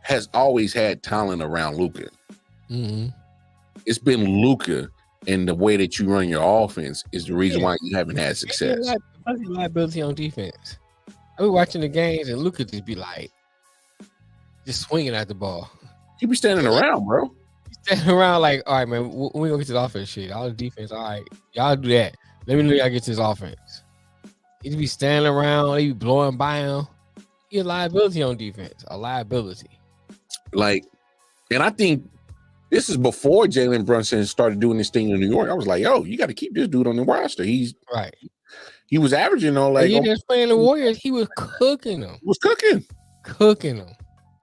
has always had talent around Luka. It's been Luka, and the way that you run your offense is the reason why you haven't had success. Liability on defense. I be watching the games, and Luka just be like, just swinging at the ball. He be standing around, bro. Standing around like, all right, man, we gonna get to the offense shit. All the defense, all right, y'all do that. Let me know y'all get to this offense. He just be standing around, he be blowing by him. He a liability on defense, a liability. Like, and I think this is before Jalen Brunson started doing this thing in New York. I was like, yo, you got to keep this dude on the roster. He's right. He was averaging on like. He just playing the Warriors. He was cooking them. Cooking them.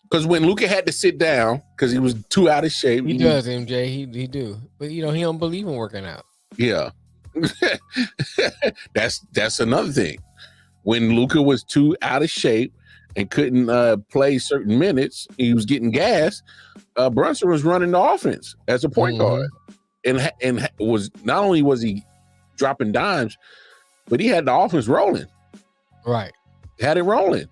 Because when Luka had to sit down because he was too out of shape. He does, MJ. He do. But he don't believe in working out. Yeah. That's another thing. When Luka was too out of shape and couldn't play certain minutes, he was getting gas. Brunson was running the offense as a point guard, and was not only was he dropping dimes, but he had the offense rolling. Right, had it rolling.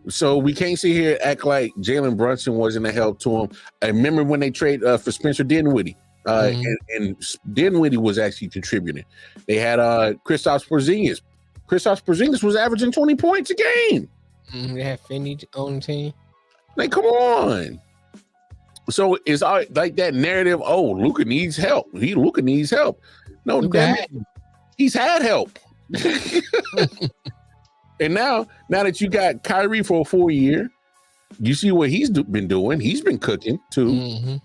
So we can't sit here and act like Jalen Brunson wasn't a help to him. I remember when they traded for Spencer Dinwiddie, and Dinwiddie was actually contributing. They had Kristaps Porzingis. Kristaps Porzingis was averaging 20 points a game. They had Finney on the team. Like, come on. So it's all like that narrative. Oh, Luka needs help. Luka needs help. No, damn it. He's had help. And now that you got Kyrie for a full year, you see what he's been doing. He's been cooking too.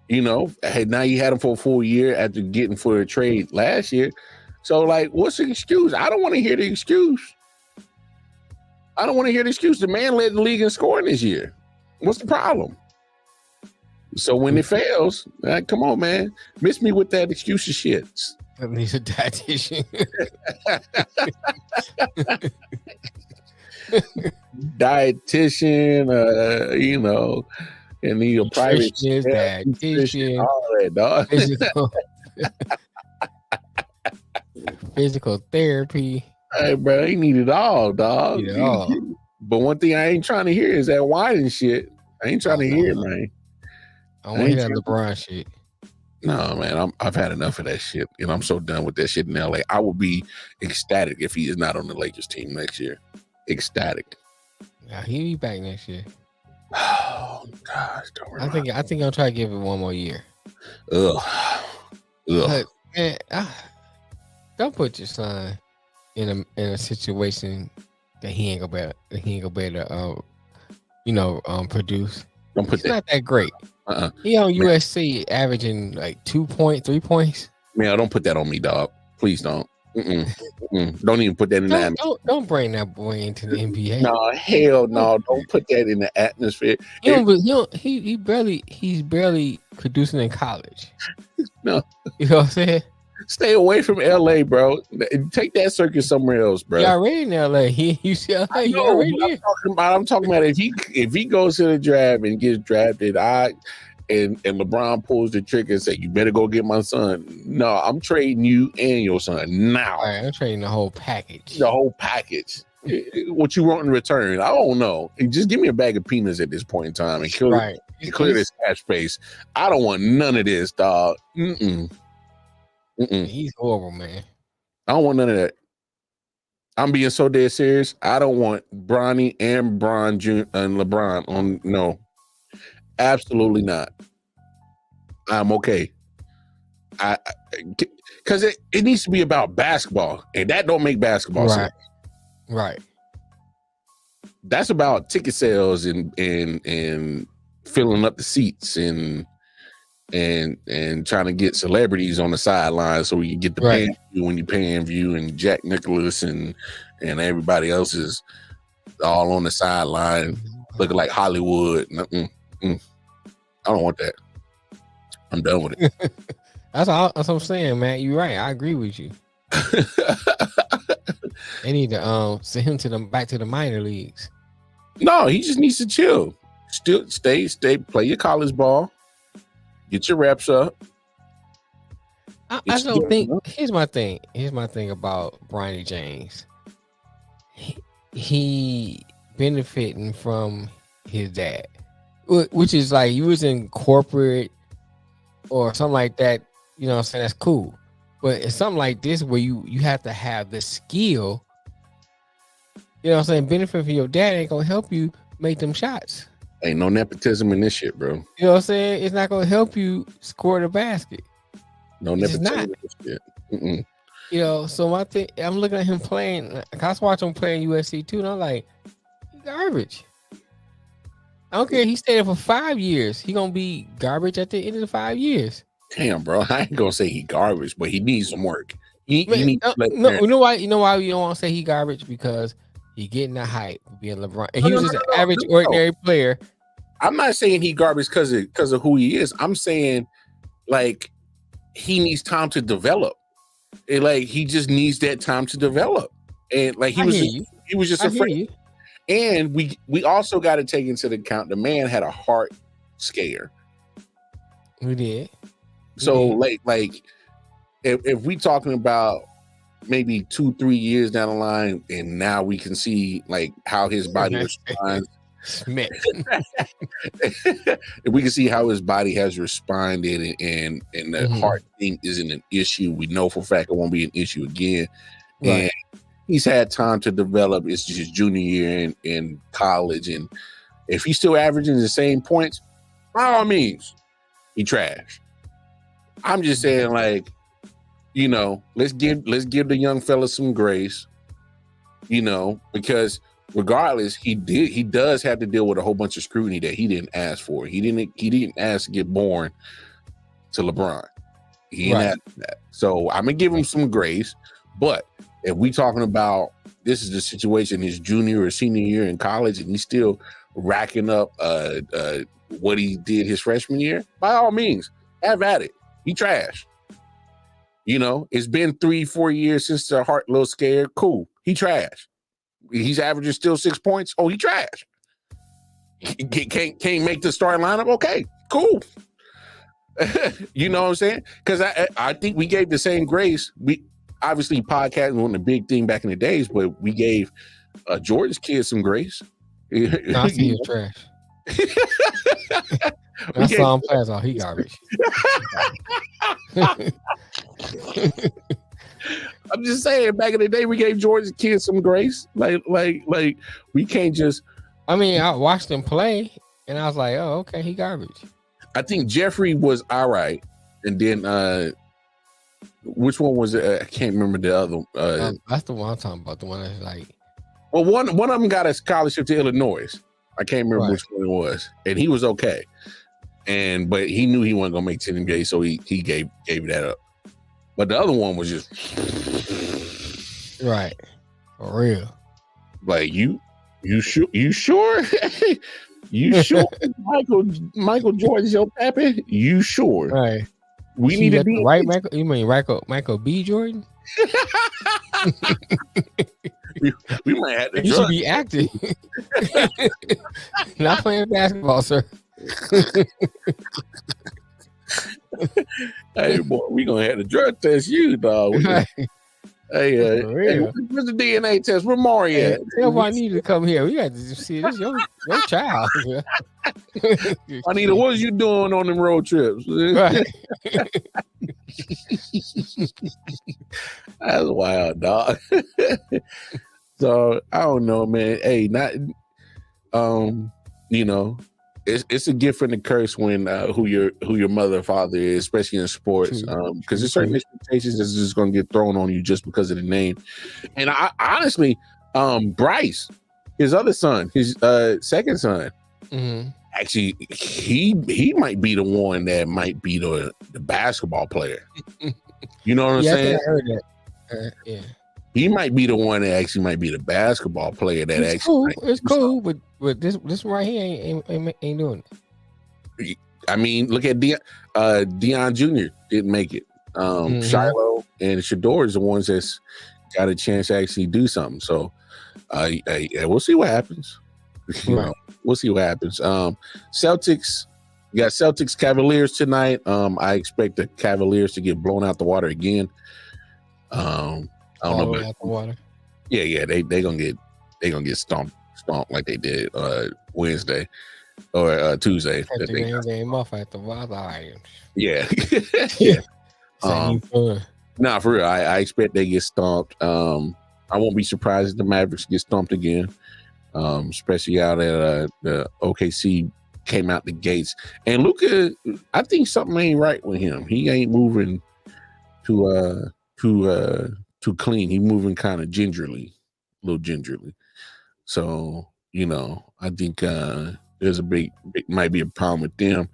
You know, now you had him for a full year after getting for a trade last year. So, like, what's the excuse? I don't want to hear the excuse. The man led the league in scoring this year. What's the problem? So when it fails, come on, man. Miss me with that excuse shit. He's a dietitian. Dietitian, you know, and need a private dietitian, all that, dog. physical therapy. Hey, bro, he need it all, dog. Need it all. But one thing I ain't trying to hear is that whining shit. I ain't trying to hear it, man. I want to hear that LeBron shit. No, man, I've had enough of that shit. You know, I'm so done with that shit in LA. I will be ecstatic if he is not on the Lakers team next year. Ecstatic. Yeah, he'll be back next year. Oh gosh, don't worry. I think I'll try to give it one more year. Ugh. But man, don't put your son in a situation that he ain't gonna be able to produce. Don't put He's not that great. He on USC averaging like 3 points. Man, don't put that on me, dog. Please don't. Don't even put that in the don't bring that boy into the NBA. No, hell no. Don't put that in the atmosphere. He's barely producing in college. No. You know what I'm saying? Stay away from LA, bro. Take that circus somewhere else, bro. You already in LA. You see LA, I'm talking about if he goes to the draft and gets drafted, and LeBron pulls the trigger and say, "You better go get my son." No, I'm trading you and your son now. All right, I'm trading the whole package. The whole package. What you want in return? I don't know. Just give me a bag of peanuts at this point in time and clear this cash space. I don't want none of this, dog. He's horrible, man. I don't want none of that. I'm being so dead serious. I don't want Bronny and LeBron on. No, absolutely not. I'm okay. Because it needs to be about basketball, and that don't make basketball sense. Right. That's about ticket sales and filling up the seats and trying to get celebrities on the sidelines so we can get the pay view when you paying view, and Jack Nicklaus and everybody else is all on the sideline looking like Hollywood. I don't want that. I'm done with it. That's what I'm saying, man. You're right. I agree with you. They need to send him back to the minor leagues. No, he just needs to chill. Still stay, play your college ball. Get your reps up. I don't think. Here's my thing about Bronny James. He benefiting from his dad, which is like he was in corporate or something like that. You know what I'm saying? That's cool. But it's something like this where you have to have the skill. You know what I'm saying? Benefit from your dad ain't gonna help you make them shots. Ain't no nepotism in this shit, bro. You know what I'm saying? It's not gonna help you score the basket. No nepotism in this shit. You know, so my thing, I'm looking at him playing. I was watching him playing USC too, and I'm like, he's garbage. I don't care. He stayed there for 5 years. He gonna be garbage at the end of the 5 years. Damn, bro. I ain't gonna say he garbage, but he needs some work. He Man, needs no, you know why? You know why you don't want to say he garbage? Because he getting the hype of being LeBron, and he was just an average, ordinary player. I'm not saying he garbage because of who he is. I'm saying like he needs time to develop. And like he just needs that time to develop. And like he was just afraid. And we also got to take into account the man had a heart scare. We did. So like if we talking about maybe 2-3 years down the line, and now we can see like how his body responds. We can see how his body has responded, and the heart thing isn't an issue. We know for a fact it won't be an issue again. Right. And he's had time to develop. It's just his junior year in college, and if he's still averaging the same points, by all means, he trash. I'm just saying, like, you know, let's give the young fella some grace, you know, because regardless, he does have to deal with a whole bunch of scrutiny that he didn't ask for. He didn't ask to get born to LeBron. He didn't ask for that. So I'm gonna give him some grace. But if we talking about this is the situation his junior or senior year in college, and he's still racking up what he did his freshman year, by all means, have at it. He trash. You know, it's been 3-4 years since the heart little scared. Cool. He trash. He's averaging still 6 points. Oh, he trash. Can't make the starting lineup. Okay, cool. You know what I'm saying? Because I think we gave the same grace. obviously podcasting wasn't a big thing back in the days, but we gave Jordan's kids some grace. I see his trash. I saw him pass all. He garbage. I'm just saying, back in the day, we gave Jordan's kids some grace. Like we can't just. I mean, I watched him play, and I was like, "Oh, okay, he garbage." I think Jeffrey was all right, and then which one was it? I can't remember the other. That's the one I'm talking about. The one that's like, well, one of them got a scholarship to Illinois. I can't remember which one it was, and he was okay. But he knew he wasn't gonna make 10 NBA, so he gave that up. But the other one was just right, for real. Like you sure? You sure Michael Jordan's your pappy? You sure? Right. We need to be right, Michael. You mean Michael B. Jordan? we might have to. You should be acting, not playing basketball, sir. Hey, boy, we gonna have to drug test you, dog. Hey, where's the DNA test? Where Maury at? Tell why I need to come here. We got to see this your child. Anita, what was you doing on them road trips? Right. That's wild, dog. So I don't know, man. Hey, not you know, it's a gift and a curse when who your mother or father is, especially in sports, because there's certain expectations that's just going to get thrown on you just because of the name. And I honestly, Bryce, his other son, his second son, actually he might be the one that might be the basketball player. You know what I'm saying? I heard that. Yeah. He might be the one that actually might be the basketball player that it's actually. Cool. It's cool, but this right here ain't doing it. I mean, look at Deion Jr. didn't make it. Shiloh and Shador is the ones that's got a chance to actually do something. So, we'll see what happens. We'll see what happens. Celtics. You got Celtics Cavaliers tonight. I expect the Cavaliers to get blown out the water again. I don't know, but out the water. Yeah, they gonna get stomped like they did Wednesday or Tuesday. Game off at the water. Yeah, yeah. Nah, for real. I expect they get stomped. I won't be surprised if the Mavericks get stomped again, especially out at the OKC came out the gates. And Luka, I think something ain't right with him. He ain't moving too clean. He moving kind of gingerly, a little gingerly. So, you know, I think there's a big might be a problem with them.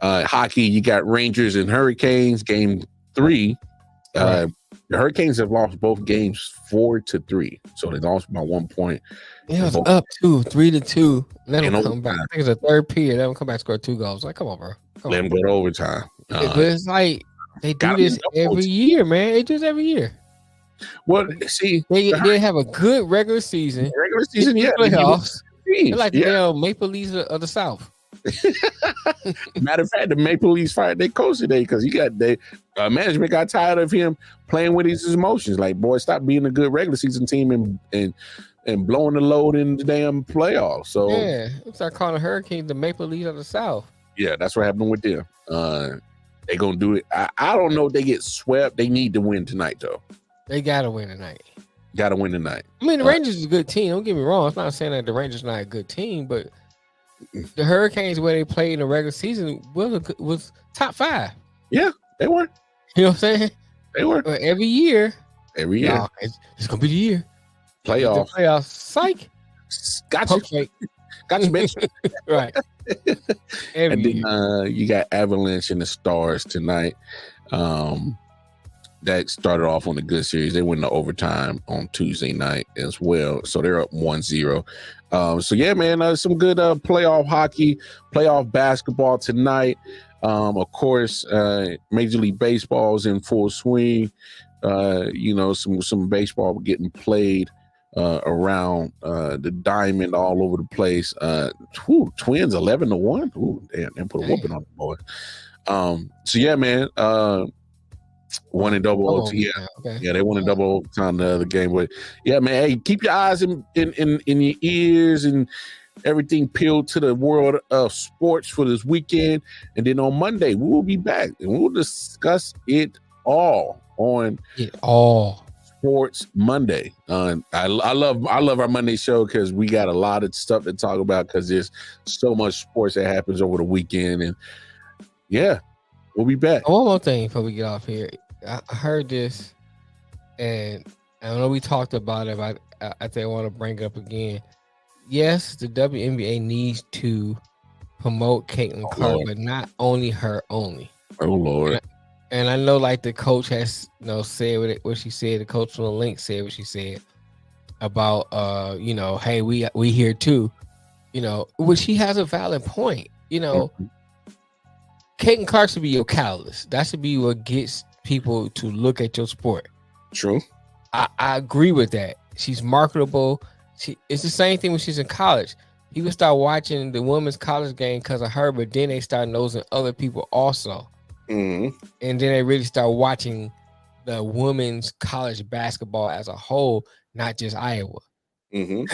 Hockey, you got Rangers and Hurricanes, game 3. The Hurricanes have lost both games 4-3. So they lost by 1 point. Yeah, it was up 3-2. Let them come back. I think it's a third period. Let them come back, score 2 goals. Like, come on, bro. Let them go to overtime. But it's like they do this every year, man. They do this every year. Well, see, they have a good regular season. Yeah. Playoffs. They're like the Maple Leafs of the South. Matter of fact, the Maple Leafs fired their coach today because management got tired of him playing with his emotions. Like, boy, stop being a good regular season team and blowing the load in the damn playoffs. So yeah, start calling Hurricanes the Maple Leafs of the South. Yeah, that's what happened with them. They gonna do it. I don't know if they get swept. They need to win tonight, though. They gotta win tonight. Gotta win tonight. I mean, the Rangers is a good team. Don't get me wrong. It's not saying that the Rangers not a good team, but the Hurricanes, where they played in the regular season, was top 5. Yeah, they were. You know what I'm saying? They were. But every year, it's gonna be the year. Playoffs. Psych. Gotcha, bitch. Right. And then you got Avalanche and the Stars tonight. That started off on a good series. They went to overtime on Tuesday night as well. So they're up 1-0. So yeah, man, some good playoff hockey, playoff basketball tonight. Of course, Major League Baseball is in full swing. You know, some baseball getting played around the diamond all over the place. Twins 11-1. Ooh, damn, they put a whooping on the boys. So yeah, man. One in double Oh, OT. yeah, okay. Yeah, they won in double overtime the other game. But yeah, man, hey, keep your eyes in your ears and everything peeled to the world of sports for this weekend. And then on Monday, we will be back and we'll discuss it all on Sports Monday. I love our Monday show because we got a lot of stuff to talk about because there's so much sports that happens over the weekend. And yeah, we'll be back. One more thing before we get off here. I heard this, and I know we talked about it, but I think I want to bring it up again. Yes, the WNBA needs to promote Caitlin Clark, but not only her only. Oh Lord. And I know, like, the coach has, said what she said. The coach from the link said what she said about, hey, we here too, which she has a valid point. Caitlin Clark should be your catalyst. That should be what gets people to look at your sport. True. I agree with that. She's marketable. It's the same thing when she's in college. People start watching the women's college game because of her, but then they start nosing other people also. Mm-hmm. And then they really start watching the women's college basketball as a whole, not just Iowa. Mm-hmm.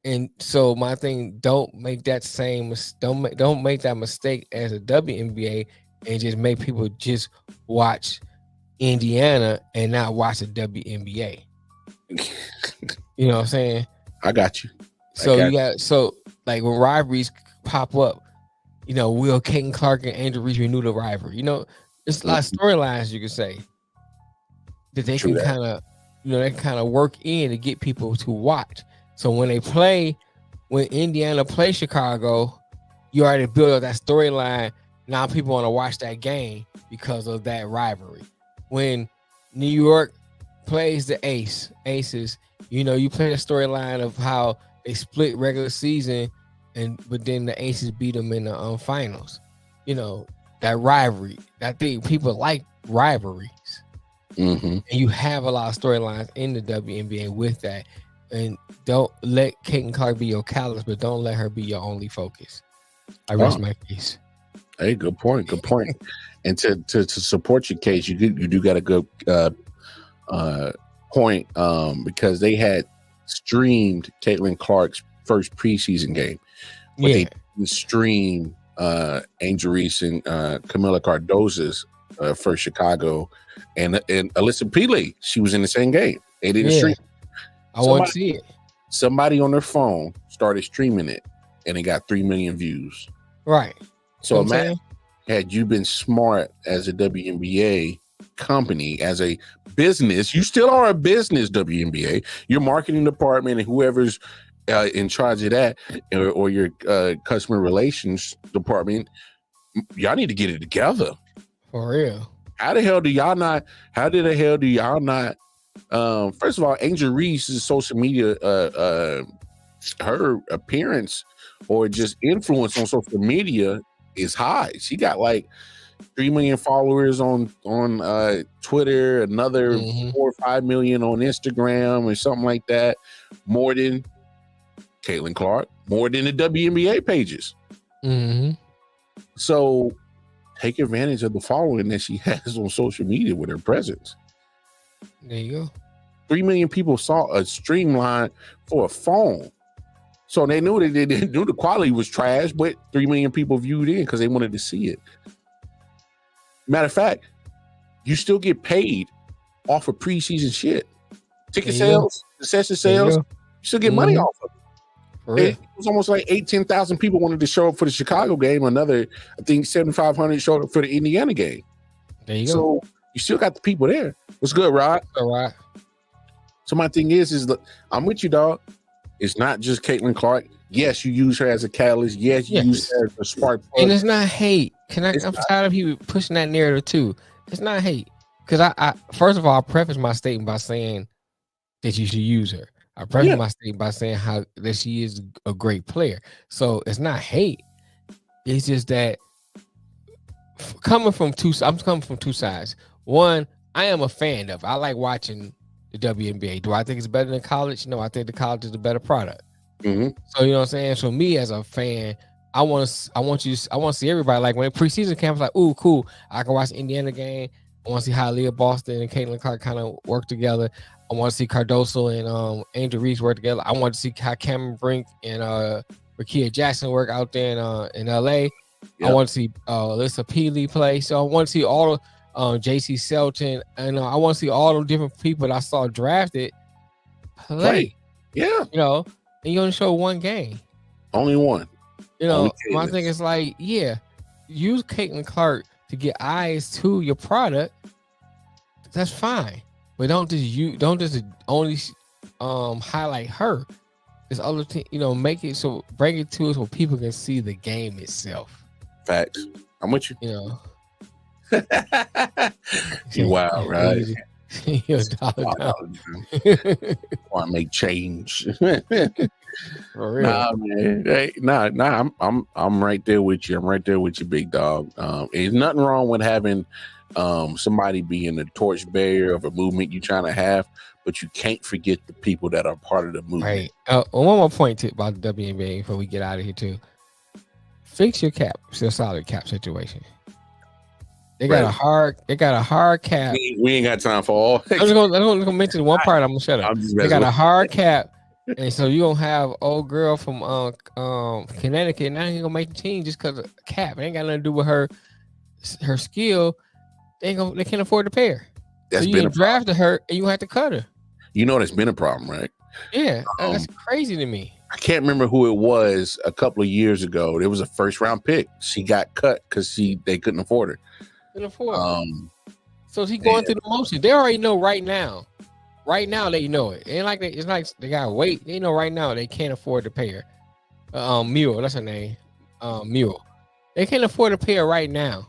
And so my thing, don't make that mistake as a WNBA and just make people just watch Indiana and not watch the WNBA. You know what I'm saying? I got you. So like when rivalries pop up, will Caitlin Clark and Angel Reese renew the rivalry? It's a lot of storylines you can say that they can kind of, they kind of work in to get people to watch. So when Indiana plays Chicago, you already build up that storyline. Now people want to watch that game because of that rivalry. When New York plays the Aces, you play the storyline of how they split regular season, but then the Aces beat them in the finals. That rivalry. I think people like rivalries. Mm-hmm. And you have a lot of storylines in the WNBA with that. And don't let Caitlin Clark be your catalyst, but don't let her be your only focus. I rest my case. Hey, good point. Good point. And to support your case, you do got a good point because they had streamed Caitlin Clark's first preseason game. But they didn't stream Angel Reese and Camila Cardozo's for Chicago and Alyssa Pele. She was in the same game. They didn't stream. I want to see it. Somebody on their phone started streaming it, and it got 3 million views. Right. So imagine had you been smart as a WNBA company, as a business, you still are a business, WNBA. Your marketing department and whoever's in charge of that, or your customer relations department, y'all need to get it together. For real. How the hell do y'all not? First of all, Angel Reese's social media, her appearance or just influence on social media is high. She got like 3 million followers on Twitter, another 4 or 5 million on Instagram or something like that. More than Caitlin Clark, more than the WNBA pages. Mm-hmm. So take advantage of the following that she has on social media with her presence. There you go. 3 million people saw a streamline for a phone. So they knew the quality was trash, but 3 million people viewed in because they wanted to see it. Matter of fact, you still get paid off of preseason shit. Ticket sales, concession sales, you still get money off of it. It was almost like 10,000 people wanted to show up for the Chicago game. Another, I think 7,500 showed up for the Indiana game. There you go. So you still got the people there. What's good, Rod? All right. So my thing is look, I'm with you, dog. It's not just Caitlin Clark. Yes, you use her as a catalyst. Yes, you use her as a spark plug. And it's not hate. I'm tired of people pushing that narrative too. It's not hate. Because I first of all, I preface my statement by saying that you should use her. I preface my statement by saying how that she is a great player. So it's not hate. It's just that I'm coming from two sides. One, I am a fan of. I like watching the WNBA. Do I think it's better than college? No, I think the college is a better product. Mm-hmm. So you know what I'm saying. So me as a fan, I want to see everybody. Like when preseason camp, like, ooh, cool. I can watch the Indiana game. I want to see how Leah Boston and Caitlin Clark kind of work together. I want to see Cardoso and Angel Reese work together. I want to see how Cameron Brink and Rakia Jackson work out there in LA. Yep. I want to see Alyssa Peely play. So I want to see all JC Selton, and I want to see all the different people that I saw drafted play. Yeah. You know, and you only show one game. Only one. You know, my thing is like, yeah, use Caitlin Clark to get eyes to your product. That's fine. But don't just only highlight her. There's other things, you know, bring it to us where people can see the game itself. Facts. I'm with you. You know. You wild, right? You're a dollar. Want to make change. For real. Nah, man. Hey, nah. I'm right there with you. I'm right there with you, big dog. There's nothing wrong with having somebody being the torchbearer of a movement you're trying to have, but you can't forget the people that are part of the movement. Right. One more point about the WNBA before we get out of here too. Fix your solid cap situation. They got a hard cap. We ain't got time for all. I'm just gonna mention one part. I'm gonna shut up. They got a hard cap, and so you gonna have old girl from Connecticut now. Ain't gonna make the team just because of cap. It ain't got nothing to do with her skill. They can't afford to pay her. That's so you drafted her, and you have to cut her. You know that's been a problem, right? Yeah, that's crazy to me. I can't remember who it was a couple of years ago. There was a first round pick. She got cut because they couldn't afford her. So he's going through the motions. They already know right now. Right now they know it. Ain't like it's like they gotta wait. They know right now they can't afford to pay her. Mule, that's her name. Mule. They can't afford to pay her right now.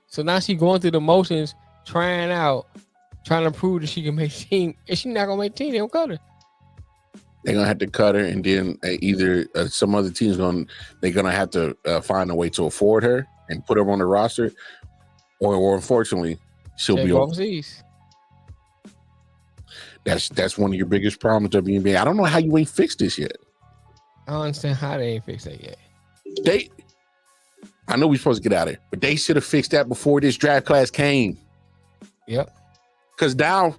So now she's going through the motions, trying to prove that she can make team. If she's not gonna make team, they don't cut her. They're gonna have to cut her, and then either some other team's they're gonna have to find a way to afford her and put her on the roster. Or unfortunately, she'll be overseas. That's one of your biggest problems, WNBA. I don't know how you ain't fixed this yet. I don't understand how they ain't fixed that yet. I know we're supposed to get out of here, but they should have fixed that before this draft class came. Yep. Because now,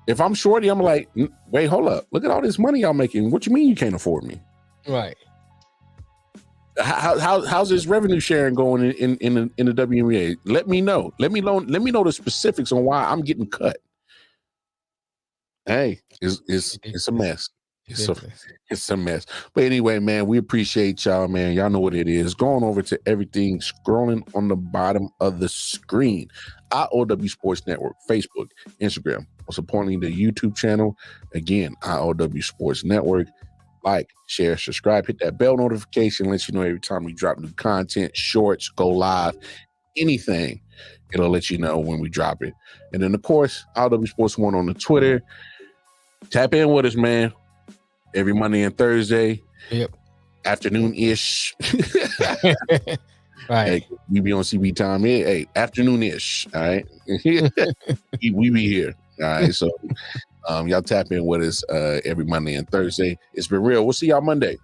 if I'm shorty, I'm like, wait, hold up. Look at all this money y'all making. What you mean you can't afford me? Right. How's this revenue sharing going in the WNBA? Let me know. Let me know the specifics on why I'm getting cut. Hey, it's a mess. It's a mess. But anyway, man, we appreciate y'all, man. Y'all know what it is. Going over to everything, scrolling on the bottom of the screen. I.O.W. Sports Network, Facebook, Instagram. Most importantly, the YouTube channel. Again, I.O.W. Sports Network. Like, share, subscribe, hit that bell notification, lets you know every time we drop new content, shorts, go live, anything. It'll let you know when we drop it. And then, of course, I.O.W. Sports 1 on the Twitter. Tap in with us, man. Every Monday and Thursday. Yep. Afternoon-ish. Right. Hey, we be on CB time. Hey, afternoon-ish. All right. we be here. All right. So y'all tap in with us every Monday and Thursday. It's been real. We'll see y'all Monday.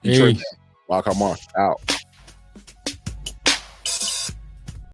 Detroit. Walk out.